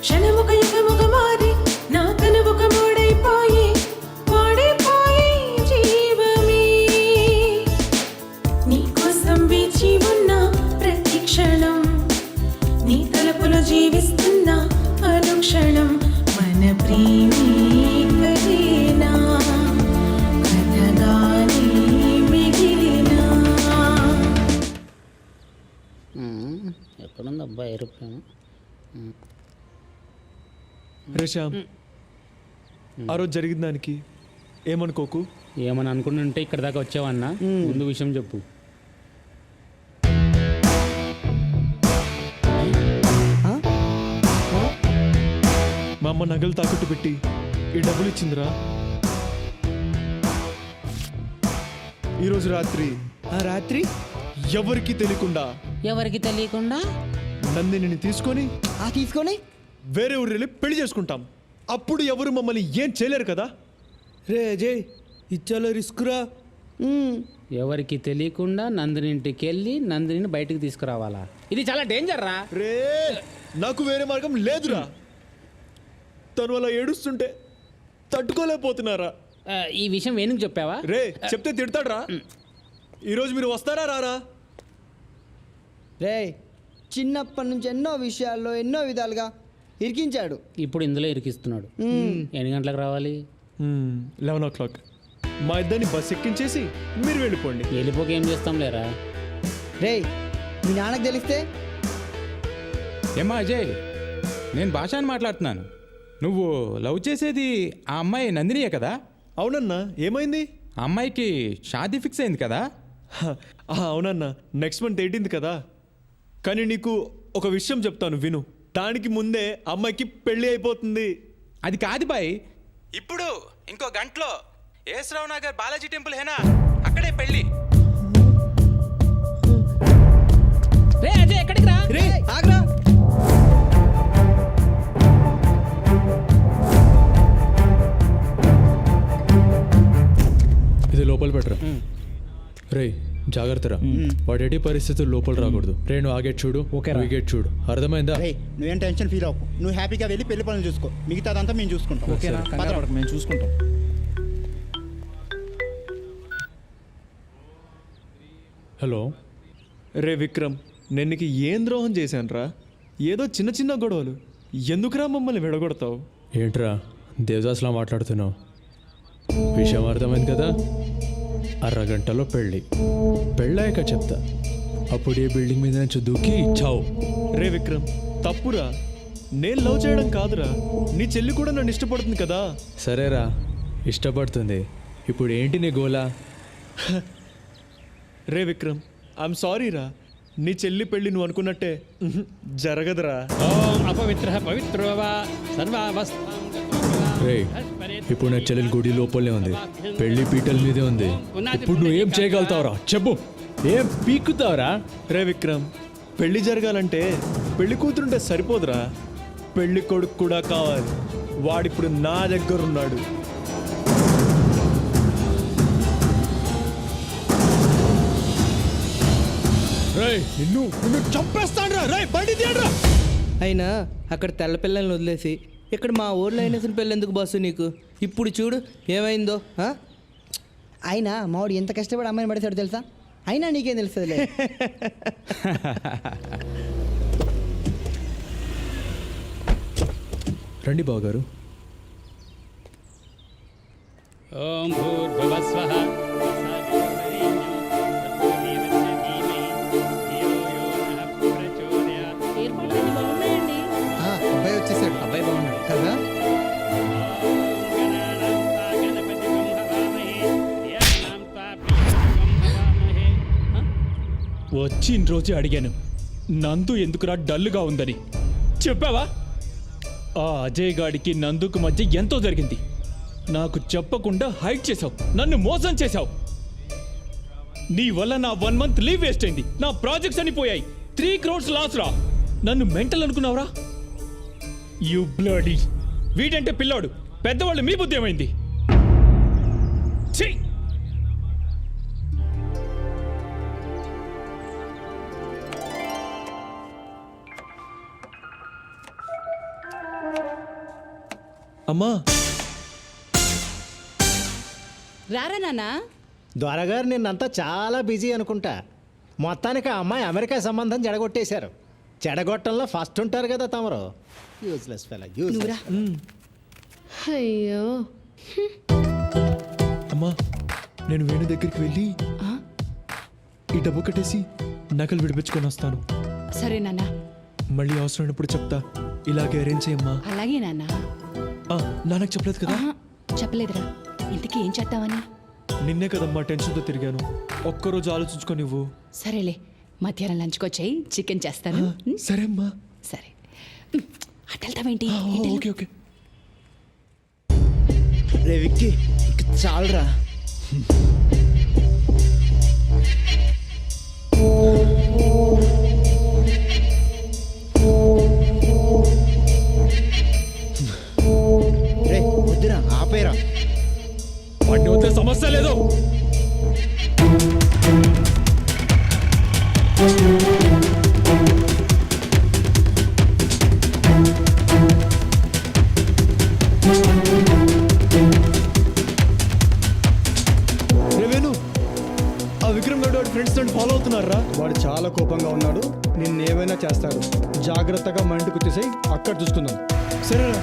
క్షణముక యుగముగ మారి నా కనుముక మూడైపోయి వాడిపోయి జీవమే నీకోసం వేచి ఉన్న ప్రతి క్షణం నీ తలపులో జీవిస్తున్న అనుక్షణం మన ప్రేమే కదేనా కథగానే మిగిలినా. ఎక్కడుంది అబ్బా ఏరోప్లేన్? రేషామ్, ఆ రోజు జరిగిన దానికి ఏమనుకోకు. ఏమని అనుకుంటుంటే ఇక్కడ దాకా వచ్చావన్నా? ముందు విషయం చెప్పు. మా అమ్మ నగలు తాకట్టు పెట్టి ఈ డబ్బులు ఇచ్చిందిరా. ఈరోజు రాత్రి ఎవరికి తెలియకుండా నందిని తీసుకొని వేరే ఊరు వెళ్ళి పెళ్లి చేసుకుంటాం. అప్పుడు ఎవరు మమ్మల్ని ఏం చేయలేరు కదా. రే అజయ్, ఇచ్చాలో రిస్క్ రా. ఎవరికి తెలియకుండా నందిని ఇంటికి వెళ్ళి నందిని బయటికి తీసుకురావాలా? ఇది చాలా డేంజర్ రా. రే, నాకు వేరే మార్గం లేదురా. తను అలా ఏడుస్తుంటే తట్టుకోలేకపోతున్నారా. ఈ విషయం వేణుకు చెప్పావా? రే, చెప్తే తిడతాడ్రా. ఈరోజు మీరు వస్తారా రారా? రే, చిన్నప్పటి నుంచి ఎన్నో విషయాల్లో ఎన్నో విధాలుగా ఇరికించాడు. ఇప్పుడు ఇందులో ఇరికిస్తున్నాడు. ఎన్ని గంటలకు రావాలి? 11 o'clock. మా ఇద్దరిని బస్ ఎక్కించేసి మీరు వెళ్ళిపోండి. వెళ్ళిపోక ఏం చేస్తాం లేరా? రే, మీ నాన్నకు తెలిస్తే? ఏమా అజయ్, నేను భాష అని మాట్లాడుతున్నాను. నువ్వు లవ్ చేసేది ఆ అమ్మాయి నందినియే కదా? అవునన్నా, ఏమైంది? ఆ అమ్మాయికి షాదీ ఫిక్స్ అయింది కదా? అవునన్నా, నెక్స్ట్ మంత్ 18th కదా. కానీ నీకు ఒక విషయం చెప్తాను విను. దానికి ముందే అమ్మాయికి పెళ్లి అయిపోతుంది. అది కాదు బాయ్, ఇప్పుడు ఇంకో గంటలో ఏసరావు నగర్ బాలాజీ టెంపుల్ హేనా, అక్కడే పెళ్లి. రే అజయ్, ఎక్కడికి రా? రే, ఆగ్రా. ఇది లోపల పెట్టరా. రే, జాగ్రత్తరా, వాడు ఎట్టి పరిస్థితులు లోపల రాకూడదు. రే, నువ్వు ఆ గేట్ చూడు, ఈ గేట్ చూడు, అర్థమైందా? నువ్వేం టెన్షన్ ఫీల్ అవ్వకు. నువ్వు హ్యాపీగా వెళ్ళి పెళ్లి పనులు చూసుకో. మిగతాదంతా మేము చూసుకుంటాం. మేము చూసుకుంటాం. హలో రే విక్రమ్, నేను నీకు ఏం ద్రోహం చేశాను రా? ఏదో చిన్న చిన్న గొడవలు, ఎందుకురా మమ్మల్ని విడగొడతావు? ఏంట్రా దేవదాస్లా మాట్లాడుతున్నావు? విషయం అర్థమైంది కదా. అరగంటలో పెళ్ళాక చెప్తా. అప్పుడు ఏ బిల్డింగ్ మీద నుంచి దూకి చావు. రే విక్రమ్, తప్పురా. నేను లవ్ చేయడం కాదురా, నీ చెల్లి కూడా నన్ను ఇష్టపడుతుంది కదా. సరేరా, ఇష్టపడుతుంది. ఇప్పుడు ఏంటి నీ గోలా? రే విక్రమ్, ఐఎమ్ సారీ రా. నీ చెల్లి పెళ్ళి నువ్వు అనుకున్నట్టే జరగదురా. అపవిత్ర పవిత్రోవా సర్వావస్థ. రే, ఇప్పుడు నా చెల్లెలు గుడి లోపలే ఉంది, పెళ్లి పీటల మీదే ఉంది. ఇప్పుడు నువ్వు ఏం చేయగలుగుతావురా చెప్పు, ఏం పీకుతావురా? రే విక్రమ్, పెళ్లి జరగాలంటే పెళ్లి కూతురుంటే సరిపోదురా, పెళ్లి కొడుకు కూడా కావాలి. వాడిప్పుడు నా దగ్గర ఉన్నాడు. నిన్ను చంపేస్తాను రా. బండి తీయడ్రా. అయినా అక్కడ తెల్ల పిల్లల్ని వదిలేసి ఇక్కడ మా ఊర్లో అయిన పెళ్ళి ఎందుకు బాసు నీకు? ఇప్పుడు చూడు ఏమైందో. అయినా మావాడు ఎంత కష్టపడి అమ్మాయిని పడతాడు తెలుసా? అయినా నీకేం తెలుస్తుంది? రండి బావగారు. ఓం భూర్భువస్వః ఏర్పాట్లన్నీ బాగున్నాయండి. అబ్బాయి వచ్చేసాడు. అబ్బాయి బాగున్నాడు కదా? వచ్చిన రోజే అడిగాను నందు ఎందుకురా డల్గా ఉందని. చెప్పావా? ఆ అజయ్ గాడికి నందుకు మధ్య ఎంతో జరిగింది. నాకు చెప్పకుండా హైడ్ చేశావు, నన్ను మోసం చేశావు. నీ వల్ల నా 1 month లీవ్ వేస్ట్ అయింది, నా ప్రాజెక్ట్స్ అని పోయాయి. 3 crores లాస్ రా. నన్ను మెంటల్ అనుకున్నావురా? You bloody. వీడంటే పిల్లాడు, పెద్దవాళ్ళు మీ బుద్ధి ఏమైంది? ఛీ! అమ్మా, రారా నాన్న. దొరగారు నిన్నంతా చాలా బిజీ అనుకుంటా. మొత్తానికి ఆ అమ్మాయి అమెరికా సంబంధం చెడగొట్టేశారు. చెడగొట్టంలో ఫస్ట్ ఉంటారు కదా తమరు. యూజ్లెస్ ఫెలో, నువ్వురా. అయ్యో అమ్మా, నేను వేణు దగ్గరికి వెళ్ళి ఈ డబ్బు కట్టేసి నకలు విడిపించుకొని వస్తాను. సరే నాన్న. మళ్ళీ అవసరమైనప్పుడు చెప్తా. ఇలాగే అరేంజ్ చేయమ్మా. అలాగే నాన్న. నాన్నకు చెప్పలేదు కదా? చెప్పలేదురా. ఇంతకీ ఏం చేద్దామని? నిన్నే కదమ్మా టెన్షన్తో తిరిగాను. ఒక్కరోజు ఆలోచించుకో నువ్వు. సరేలే, మధ్యాహ్నం లంచ్కొచ్చాయి, చికెన్ చేస్తాను. సరే అమ్మా. సరే. అటు వెళ్తావేంటి? Okay okay. రే విక్కీ, చాలరా. రే వద్దురా, ఆపేరా. వాడిని వద్ద సమస్య లేదు. ఆ విక్రమ్ గౌడ్ వాడి ఫ్రెండ్స్ తోటి ఫాలో అవుతున్నారా? వాడు చాలా కోపంగా ఉన్నాడు, నిన్నేమైనా చేస్తాడు. జాగ్రత్తగా మా ఇంటికి వచ్చేసి అక్కడ చూసుకుందాం. సరేరా.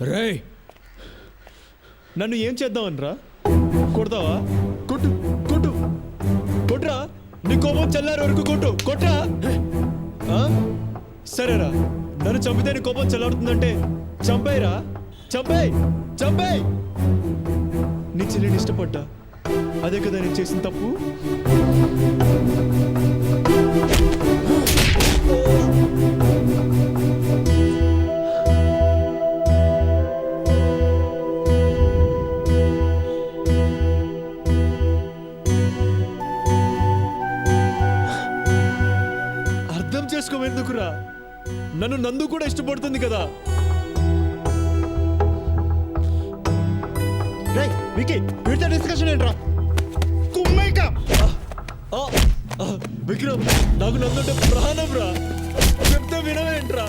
రేయ్, నన్ను ఏం చేద్దామనరా? కొడతావా? కొట్టు కొట్టు కొట్రా. నీ కోపం చల్లారే వరకు కొట్టు. కొట్రా. సరేరా, నన్ను చంపితే నీ కోపం చల్లారుతుందంటే చంపేయరా. చంపేయ్ చంపేయ్. నీ చెల్లిని ఇష్టపడ్డా, అదే కదా నేను చేసిన తప్పు. చేసుకోవెందుకురా? నన్ను నందు కూడా ఇష్టపడుతుంది కదా. వికీ, వీటితో డిస్కషన్ ఏంట్రా? విక్రమ్, నాకు నందుంటే ప్రాణం రా. చెప్తే వినవేంట్రా?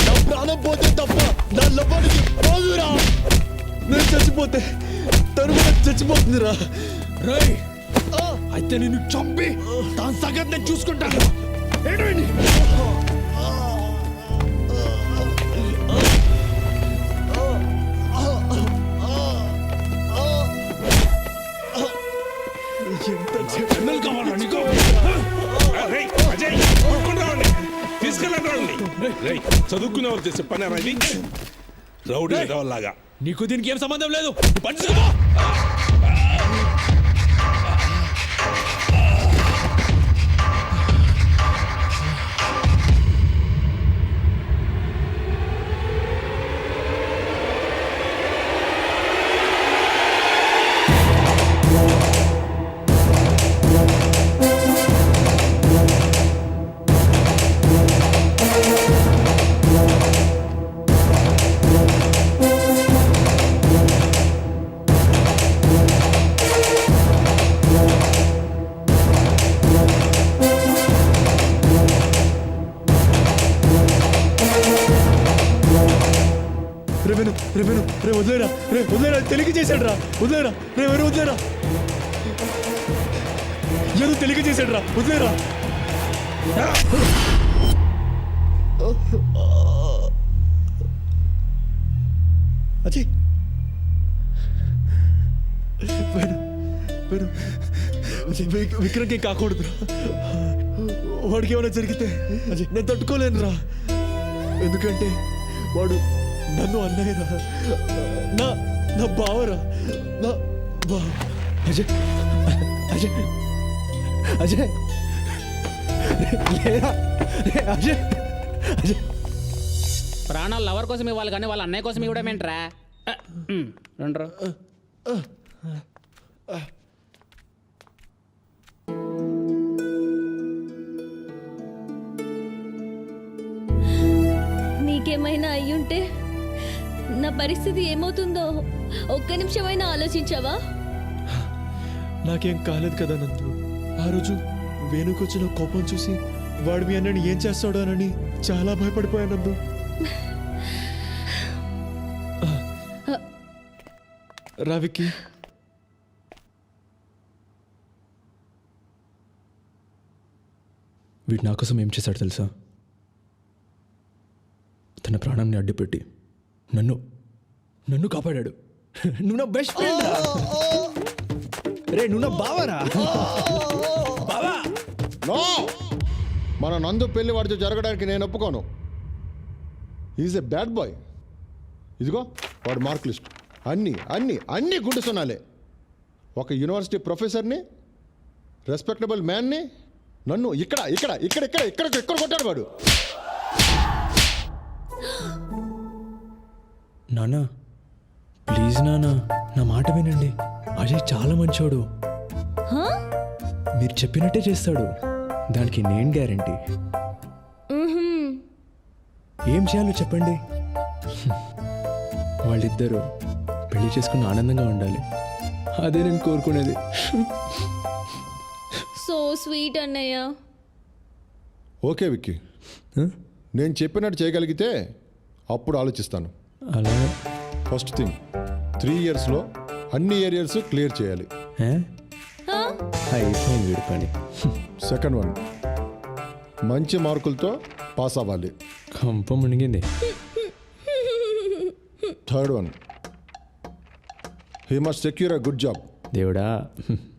నా ప్రాణం పోతే తప్ప నా లవ్వానికి పోదురా. నేను చచ్చిపోతే తను కూడా చచ్చిపోతుందిరా. రేయ్, అయితే నిన్ను చంపి దాని సంగతి నేను చూసుకుంటాను. రేయ్ చదువుకునేవారు చేసే పని అనేది రౌడీ లాగా. నీకు దీనికి ఏం సంబంధం లేదు. పని చూసుకో. రే వదిలేరా తెలియక చేశాడు రా. వదిలేరా రే ఎవరు వదిలేరా. ఏదో తెలియక చేశాడు రా. వదిలేరా. అజయ్ విక్రమ్కి కాకూడదురా. వాడికి ఏమైనా జరిగితే అజయ్ నేను తట్టుకోలేను రా. ఎందుకంటే వాడు నన్ను అన్నయ్యరా, నా బావరా, నా బావ. అజయ్ అజయ్ అజయ్ లేరా. అజయ్ అజయ్ ప్రాణాలు లవర్ కోసం ఇవ్వాలి కానీ వాళ్ళ అన్నయ్య కోసం ఇవ్వడం ఏంట్రా? రండ్రా. నీకేమైనా అయ్యుంటే నా పరిస్థితి ఏమవుతుందో ఒక్క నిమిషమైనా ఆలోచించావా? నాకేం కాలేదు కదా నందు. ఆ రోజు వేణుకొచ్చిన కోపం చూసి వాడు మీ అన్నని ఏం చేస్తాడో అని చాలా భయపడిపోయాను నందు. రావికి వీడు నా కోసం ఏం చేశాడు తెలుసా? తన ప్రాణాన్ని అడ్డుపెట్టి నన్ను కాపాడాడు. నువ్వు నా బెస్ట్ ఫ్రెండ్ రా. రే నువ్వు నా బావరా. బావా నో, మన నందు పెళ్లి వాడితో జరగడానికి నేను ఒప్పుకోను. Is a bad boy. ఇదిగో వాడు మార్క్ లిస్ట్ అన్నీ అన్నీ అన్నీ గుండు సున్నాలే. ఒక యూనివర్సిటీ ప్రొఫెసర్ని, రెస్పెక్టబుల్ మ్యాన్ని నన్ను ఇక్కడ ఇక్కడ ఇక్కడ ఇక్కడ ఇక్కడ ఇక్కడ కొట్టాడు వాడు. నానా ప్లీజ్ నానా, నా మాట వినండి. అజయ్ చాలా మంచోడు. మీరు చెప్పినట్టే చేస్తాడు. దానికి నేను గ్యారంటీ. ఏం చేయాలో చెప్పండి. వాళ్ళిద్దరూ పెళ్లి చేసుకుని ఆనందంగా ఉండాలి. అదే నేను కోరుకునేది. సో స్వీట్ అన్నయ్య. ఓకే విక్కీ, నేను చెప్పినట్టు చేయగలిగితే అప్పుడు ఆలోచిస్తాను. అలా ఫస్ట్ థింగ్ 3 yearsలో అన్ని ఏరియాస్ క్లియర్ చేయాలి. అయిపోయింది వీడి పని. సెకండ్ వన్, మంచి మార్కులతో పాస్ అవ్వాలి. కంప మునిగింది. Third one, he must secure a good job. దేవుడా.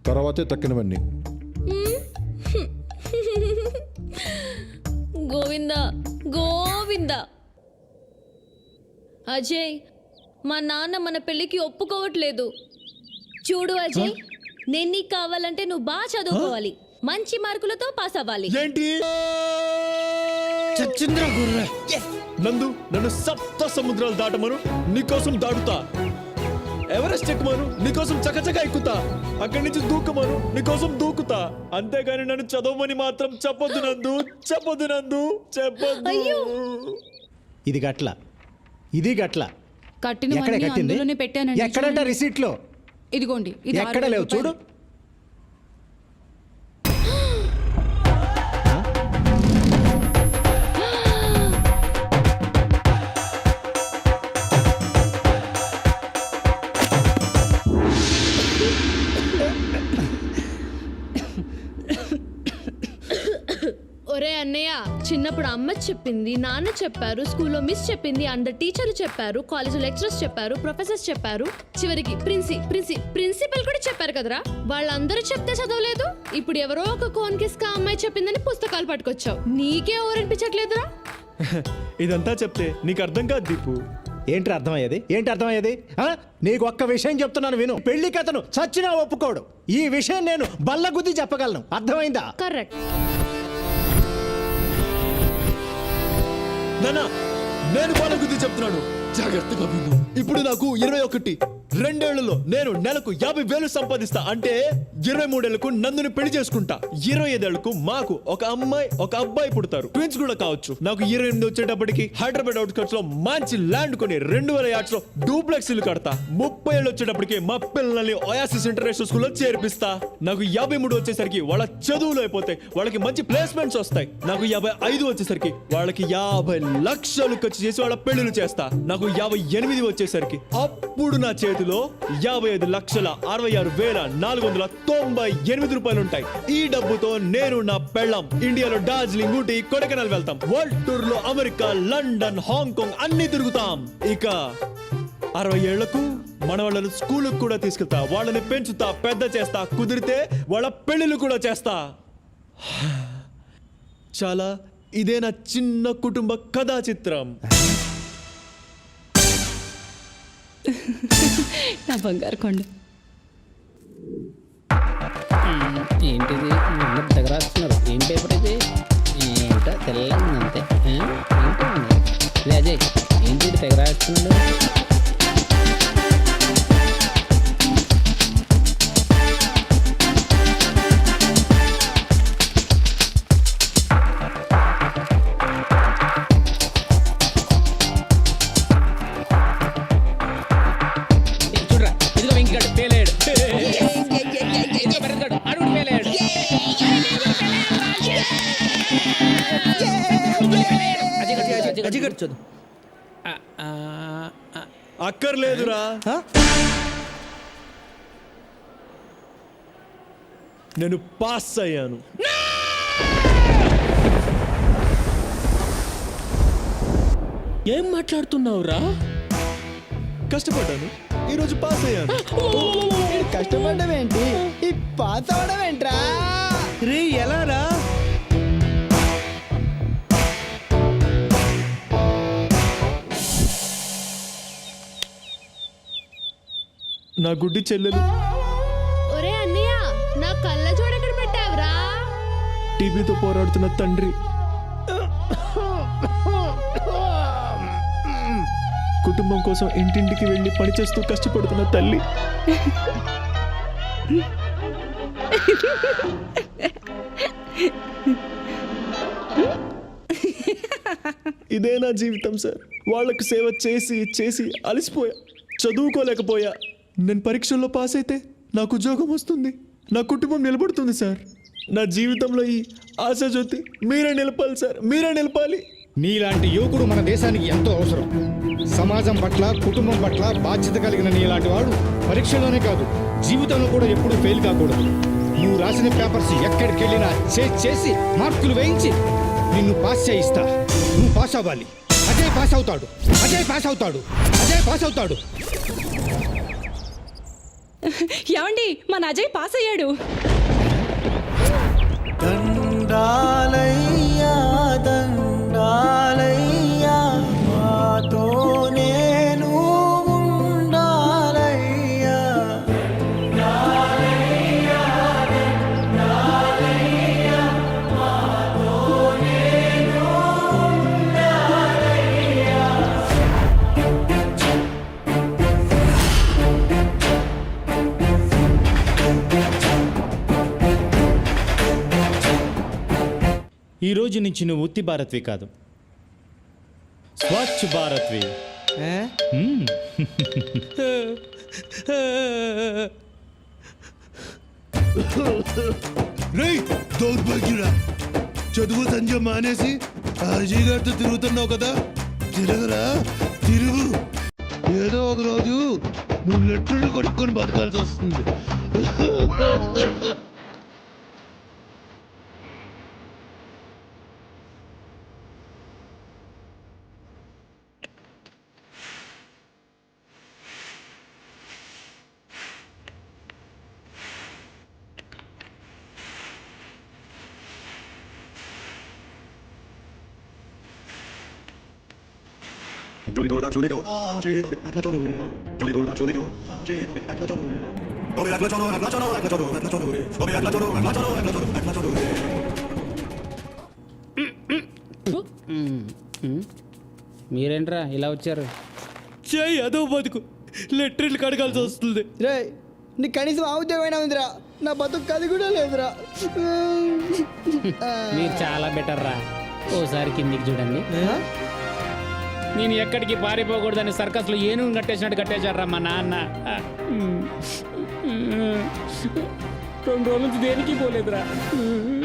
తర్వాతే తక్కినవన్నీ. గోవిందా గోవిందా. అజయ్, మా నాన్న మన పెళ్ళికి ఒప్పుకోవట్లేదు. చూడు అజయ్, నేను నీకు కావాలంటే నువ్వు బాగా చదువుకోవాలి, మంచి మార్కులతో పాస్ అవ్వాలి. ఏంటి నందు? నన్ను సప్త సముద్రాలు దాటమను, నీకోసం దాటుతా. ఎవరెస్ట్ ఎక్కుమను, నీకోసం చకచక ఎక్కుతా. అక్కడి నుంచి దూకమను, నీకోసం దూకుతా. అంతేగాని నన్ను చదవమని మాత్రం చెప్పొద్దు నందు. చెప్పొద్దు నందు, చెప్పొద్దు. ఇది గట్ల, ఇది గట్ల. కట్టినవన్నీ అందులోనే పెట్టానండి. ఎక్కడంట రిసీట్లో? ఇదిగోండి, ఇది ఎక్కడ 6,000 లేవు చూడు. ఒరే అన్నయ్య, చిన్నప్పుడు అమ్మ చెప్పింది, నాన్న చెప్పారు, స్కూల్లో మిస్ చెప్పింది, అందరు టీచర్లు చెప్పారు, కాలేజీలో లెక్చరర్స్ చెప్పారు, ప్రొఫెసర్స్ చెప్పారు, చివరికి ప్రిన్సిపల్ కూడా చెప్పారు కదరా. వాళ్ళందరూ చెప్తే చదవలేదు. ఇప్పుడు ఎవరో ఒక కోన్కిస్కా అమ్మాయి చెప్పిందని పుస్తకాలు పట్టుకొచ్చావు. నీకే ఓరనిపించట్లేదురా? ఇదంతా చెప్తే నీకు అర్థం కాదు దీపు. ఏంటి అర్థమయ్యేది? ఏంటి అర్థమయ్యేది? ఆ? నీకు ఒక్క విషయం చెప్తున్నాను విను. పెళ్లి కథను చచ్చినా ఒప్పుకోడు. ఈ విషయం నేను బల్లగుద్ది చెప్పగలను. అర్థమైందా? కరెక్ట్. నానా నేను వాళ్ళ గురించి చెప్తున్నాను, జాగ్రత్తగా విను. ఇప్పుడు నాకు 21, 2 ఏళ్లలో నేను నెలకు 50,000 సంపాదిస్తా. అంటే 23 ఏళ్లకు నందుని పెళ్లి చేసుకుంటా. 25 ఏళ్లకు మాకు ఒక అమ్మాయి ఒక అబ్బాయి పుడతారు. ట్విన్స్ కూడా కావచ్చు. నాకు 28 వచ్చేటప్పటికి హైదరాబాద్ అవుట్స్కట్స్ లో మంచి ల్యాండ్ కొని 2000 యార్డ్స్ లో డూప్లెక్స్ ఇల్లు కడతా. 30 ఏళ్ళు వచ్చేటప్పటికి మా పిల్లల్ని ఒయాసిస్ ఇంటర్నేషనల్ స్కూల్లో చేర్పిస్తా. నాకు 53 వచ్చేసరికి వాళ్ళ చదువులు అయిపోతాయి, వాళ్ళకి మంచి ప్లేస్మెంట్స్ వస్తాయి. నాకు 55 వచ్చేసరికి వాళ్ళకి 50 లక్షలు ఖర్చు చేసి వాళ్ళ పెళ్లిళ్ళు చేస్తా. నాకు 58 వచ్చేసరికి అప్పుడు నా చేతిలో 55,66,498 రూపాయలు ఉంటాయి. ఈ డబ్బుతో నేను నా పెళ్ళం ఇండియాలో డార్జిలింగ్, ఊటీ, కొడైకెనాల్ వెళ్తాం. వరల్డ్ టూర్ లో అమెరికా, లండన్, హాంకాంగ్ అన్ని తిరుగుతాం. ఇక 60 ఏళ్లకు మన వాళ్ళని స్కూల్ కూడా తీసుకెళ్తా. వాళ్ళని పెంచుతా, పెద్ద చేస్తా. కుదిరితే వాళ్ళ పెళ్లిళ్ళు కూడా చేస్తా. చాలా ఇదే నా చిన్న కుటుంబ కథా చిత్రం. నా బంగారు కొండ. ఏంటిది తెగ రాస్తున్నారు? ఏం పేపర్ ఇది? ఏంటో తెల్లగా అంతే. అజయ్ ఏంటి తెగ రాస్తున్నాడు? చూడరా, ఇదిగో వెంకిగాడు పేలేడు. ఇదిగో భరత్గాడు అడుగుడు పేలేడు. అజయ్ చదువు. అక్కర్లేదురా, నేను పాస్ అయ్యాను. ఏం మాట్లాడుతున్నావురా? కష్టపడ్డాను, ఈరోజు పాస్ అయ్యాను. కష్టపడ్డం ఏంటి? ఈ పాస్ అవడం ఏంట్రా? రే ఎలా రా? నా గుడ్డి చెల్లెలు ఒరే అన్నయ్య, నా కళ్ళ జోడు ఎక్కడ పెట్టావురా? టీబీతో పోరాడుతున్న తండ్రి, కుటుంబం కోసం ఇంటింటికి వెళ్ళి పనిచేస్తూ కష్టపడుతున్న తల్లి. ఇదే నా జీవితం సార్. వాళ్ళకు సేవ చేసి చేసి అలసిపోయా, చదువుకోలేకపోయా. నేను పరీక్షల్లో పాస్ అయితే నాకు ఉద్యోగం వస్తుంది, నా కుటుంబం నిలబడుతుంది సార్. నా జీవితంలో ఈ ఆశాజ్యోతి మీరే నిలపాలి సార్, మీరే నిలపాలి. నీలాంటి యువకుడు మన దేశానికి ఎంతో అవసరం. సమాజం పట్ల, కుటుంబం పట్ల బాధ్యత కలిగిన నీలాంటి వాడు పరీక్షలోనే కాదు, జీవితంలో కూడా ఎప్పుడూ ఫెయిల్ కాకూడదు. నువ్వు రాసిన పేపర్స్ ఎక్కడికి వెళ్ళినా చేసి మార్కులు వేయించి నిన్ను పాస్ చేయిస్తా. నువ్వు పాస్ అవ్వాలి. అజయ్ పాస్ అవుతాడు, అజయ్ పాస్ అవుతాడు, అజయ్ పాస్ అవుతాడు. ఏమండి, మన అజయ్ పాస్ అయ్యాడు. దండాలయ్యా దండాలయ్యా, మాతో నేను ఉండాలయ్యా. దండాలయ్యా దండాలయ్యా, మాతో నేను ఉండాలయ్యా. ఈ రోజు నుంచి నువ్వు ఉత్తి భారత్వి కాదు, స్వచ్ఛ భారత్వి. దౌర్భాగ్యుడా, చదువు సంజ మానేసి అజయ్ గారితో తిరుగుతున్నావు కదా. తిరగరా, తిరుగు. ఏదో ఒక రోజు నువ్వు లెట్టర్లు కొట్టుకొని బతకాల్సి వస్తుంది. మీరేంట్రా ఇలా వచ్చారు? చేయి అదో బతుకు లెట్రిన్లు కడగాల్సి వస్తుంది. రే నీకు కనీసం ఆ ఉద్యోగమైనా ఉందిరా, నా బతుకు అది కూడా లేదురా. మీరు చాలా బెటర్ రా. ఓసారి కిందికి చూడండి. నేను ఎక్కడికి పారిపోకూడదని సర్కస్లో ఏనుగు కట్టేసినట్టు కట్టేశారా మా నాన్న. 2 రోజుల నుంచి దేనికి పోలేదురా.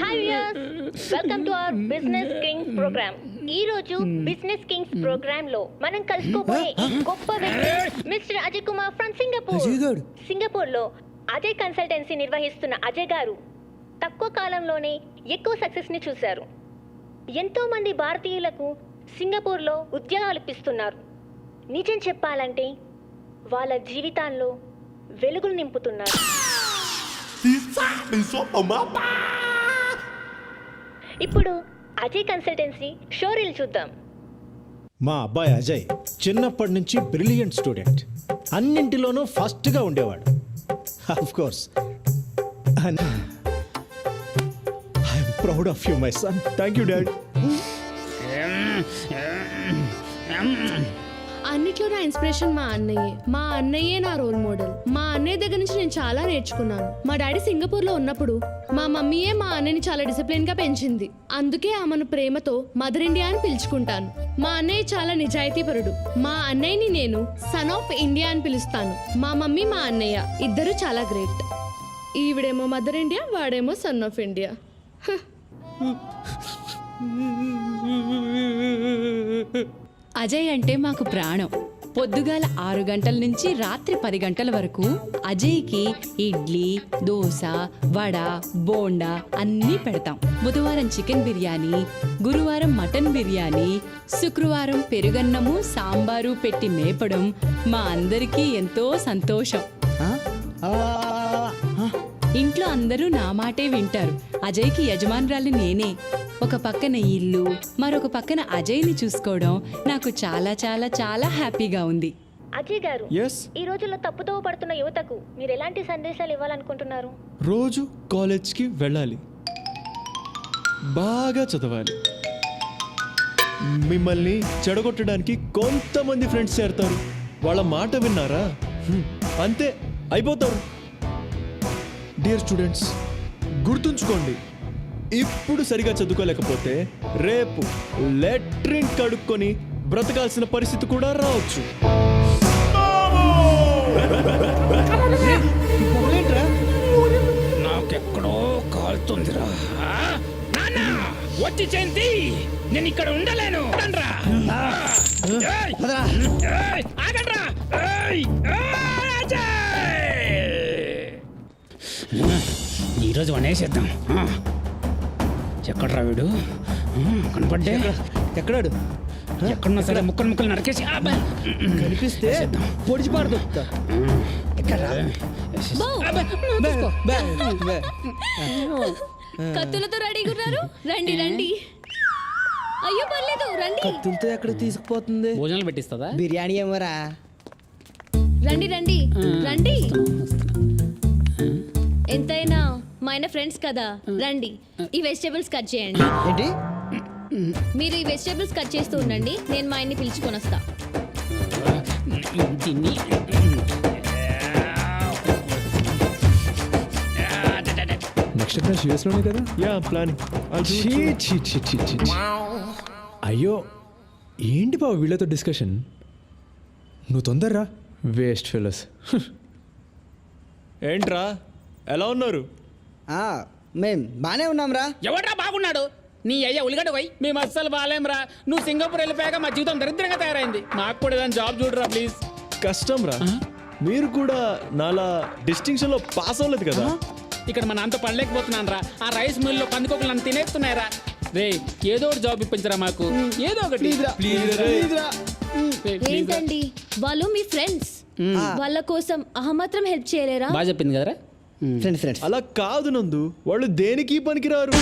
Hi viewers, welcome to our business kings programme. ఈ రోజు బిజినెస్ కింగ్స్ ప్రోగ్రామ్ లో మనం కలుసుకోబోయే గొప్ప వ్యక్తి mister Ajay Kumar from Singapore. Singapore లో అజయ్ కన్సల్టెన్సీ నిర్వహిస్తున్న అజయ్ గారు తక్కువ కాలంలోనే ఎక్కువ సక్సెస్ ని చూశారు. ఎంతో మంది భారతీయులకు సింగపూర్ లో ఉద్యోగాలు ఇప్పిస్తున్నారు. నిజం చెప్పాలంటే వాళ్ళ జీవితాల్లో వెలుగులు నింపుతున్నారు. ఇప్పుడు అజయ్ కన్సల్టెన్సీ షోరీల్ చూద్దాం. మా అబ్బాయి అజయ్ చిన్నప్పటి నుంచి బ్రిలియంట్ స్టూడెంట్, అన్నింటిలోనూ ఫస్ట్గా ఉండేవాడు. Of course I'm proud of you my son. Thank you dad. అన్నిట్లో నా ఇన్స్పిరేషన్ మా అన్నయ్యే. మా అన్నయ్యే నా రోల్ మోడల్. మా అన్నయ్య దగ్గర నుంచి నేను చాలా నేర్చుకున్నాను. మా డాడీ సింగపూర్లో ఉన్నప్పుడు మా మమ్మీయే మా అన్నయ్యని చాలా డిసిప్లిన్ గా పెంచింది. అందుకే ఆమెను ప్రేమతో మదర్ ఇండియా అని పిలుచుకుంటాను. మా అన్నయ్య చాలా నిజాయితీపరుడు. మా అన్నయ్యని నేను సన్ ఆఫ్ ఇండియా అని పిలుస్తాను. మా మమ్మీ మా అన్నయ్య ఇద్దరు చాలా గ్రేట్. ఈవిడేమో మదర్ ఇండియా, వాడేమో సన్ ఆఫ్ ఇండియా. అజయ్ అంటే మాకు ప్రాణం. పొద్దుగాల 6 గంటల నుంచి రాత్రి 10 గంటల వరకు అజయ్కి ఇడ్లీ, దోశ, వడ, బోండా అన్నీ పెడతాం. బుధవారం చికెన్ బిర్యానీ, గురువారం మటన్ బిర్యానీ, శుక్రవారం పెరుగన్నము, సాంబారు పెట్టి మేపడం మా అందరికీ ఎంతో సంతోషం. ఇంట్లో అందరూ నా మాటే వింటారు. అజయ్కి యజమానురాలు నేనే. ఒక పక్కన ఇల్లు, మరొక పక్కన అజయ్ని చూసుకోవడం నాకు చాలా చాలా చాలా హ్యాపీగా ఉంది. అజయ్ గారు, ఎస్, ఈ రోజుల్లో తప్పుదోవ పడుతున్న యువతకు మీరు ఎలాంటి సందేశాలు ఇవ్వాలనుకుంటున్నారు? రోజు కాలేజ్కి వెళ్ళాలి, బాగా చదవాలి. మిమ్మల్ని చెడగొట్టడానికి కొంతమంది ఫ్రెండ్స్ చేరతారు. వాళ్ళ మాట విన్నారా అంతే అయిపోతారు. డియర్ స్టూడెంట్స్, గుర్తుంచుకోండి, ఇప్పుడు సరిగా చదువుకోలేకపోతే రేపు లెట్రిన్ కడుక్కొని బ్రతకాల్సిన పరిస్థితి కూడా రావచ్చు. నాకెక్కడో కాలుతుందిరా. వచ్చి చేయండి, నేను ఇక్కడ ఉండలేను. ఆగండ్రా. ఈరోజు వనేసేద్దాం. ఎక్కడ్రా వీడు? కనపడ్డే. ఎక్కడాడు? ఎక్కడున్నా సరే ముక్కలు ముక్కలు నరికేసి కనిపిస్తే పొడిచి పాడుతా. కత్తులతో రెడీగా ఉన్నారు. రండి రండి. అయ్యో పర్లేదు రండి. కత్తులతో ఎక్కడ తీసుకుపోతుంది? భోజనాలు పెట్టిస్తుందా? బిర్యానీ ఏమోరా. రండి రండి రండి. ఎంతైనా మా ఆయన ఫ్రెండ్స్ కదా. రండి, ఈ వెజిటేబుల్స్ కట్ చేయండి. ఏంటి? మీరు ఈ వెజిటేబుల్స్ కట్ చేస్తూ ఉండండి, నేను మా ఆయన్ని పిలుచుకొని వస్తా. నెక్స్ట్ క్లాస్ యూఎస్లోనే కదా? Yeah planning. అయ్యో ఏంటి బావ వీళ్ళతో డిస్కషన్? నువ్వు తొందరరా. Waste fellows. ఏంట్రా ఎలా ఉన్నారు? మేం బానే ఉన్నాంరా. ఎవడ్రా బాగున్నాడు? నీ అయ్యా ఉలిగడ్డ పోయి. మేము అస్సలు బాగాలేంరా. నువ్వు సింగపూర్ వెళ్ళిపోయాక మా జీవితం దరిద్రంగా తయారైంది. మాకు కూడా ఏదైనా జాబ్ చూడరా ప్లీజ్. కష్టం రా. మీరు కూడా నాలా డిస్టింక్షన్లో పాస్ అవ్వలేదు కదా. ఇక్కడ మా నాన్నతో పడలేకపోతున్నాను రా. ఆ రైస్ మిల్లో పందుకోకలు నన్ను తినేస్తున్నాయరా. రే ఏదో ఒకటి జాబ్ ఇప్పించరా మాకు, ఏదో ఒకటి. ఏంటండి వాళ్ళు మీ ఫ్రెండ్స్, వాళ్ళ కోసం అహమాత్రం హెల్ప్ చేయలేరా? బాగా చెప్పింది కదరా. ఫ్రెండ్స్ అలా కాదు నందు, వాళ్ళు దేనికి పనికిరారు.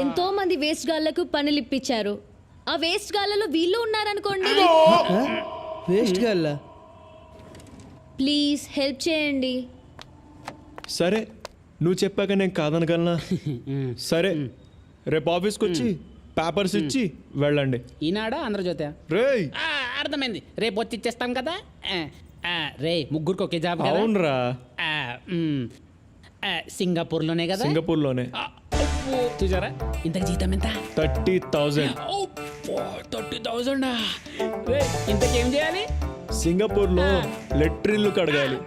ఎంతో మంది వేస్ట్ గాళ్లకు పనులు ఇప్పించారు. ఆ వేస్ట్ గాళ్ళలో వీళ్ళు ఉన్నారనుకోండి. వేస్ట్ గల్ల ప్లీజ్ హెల్ప్ చేయండి. సరే నువ్వు చెప్పాక నేను కాదనగలనా? సరే రేపు ఆఫీస్కి వచ్చి పేపర్స్ ఇచ్చి వెళ్ళండి. ఈనాడా ఆంధ్రజ్యోతి? రేయ్ అర్థమైంది, రేపు వచ్చి ఇచ్చేస్తాం కదా. రే ముగ్గురికి ఒకే జాబ్ కదా? అవునరా, సింగపూర్లోనే కదా? సింగపూర్లోనే. చూసారా ఇంతకు జీతం ఎంత? 30,000. 30,000. ఇంతకేం చేయాలి? సింగపూర్లో లెట్రిన్లు కడగాలి.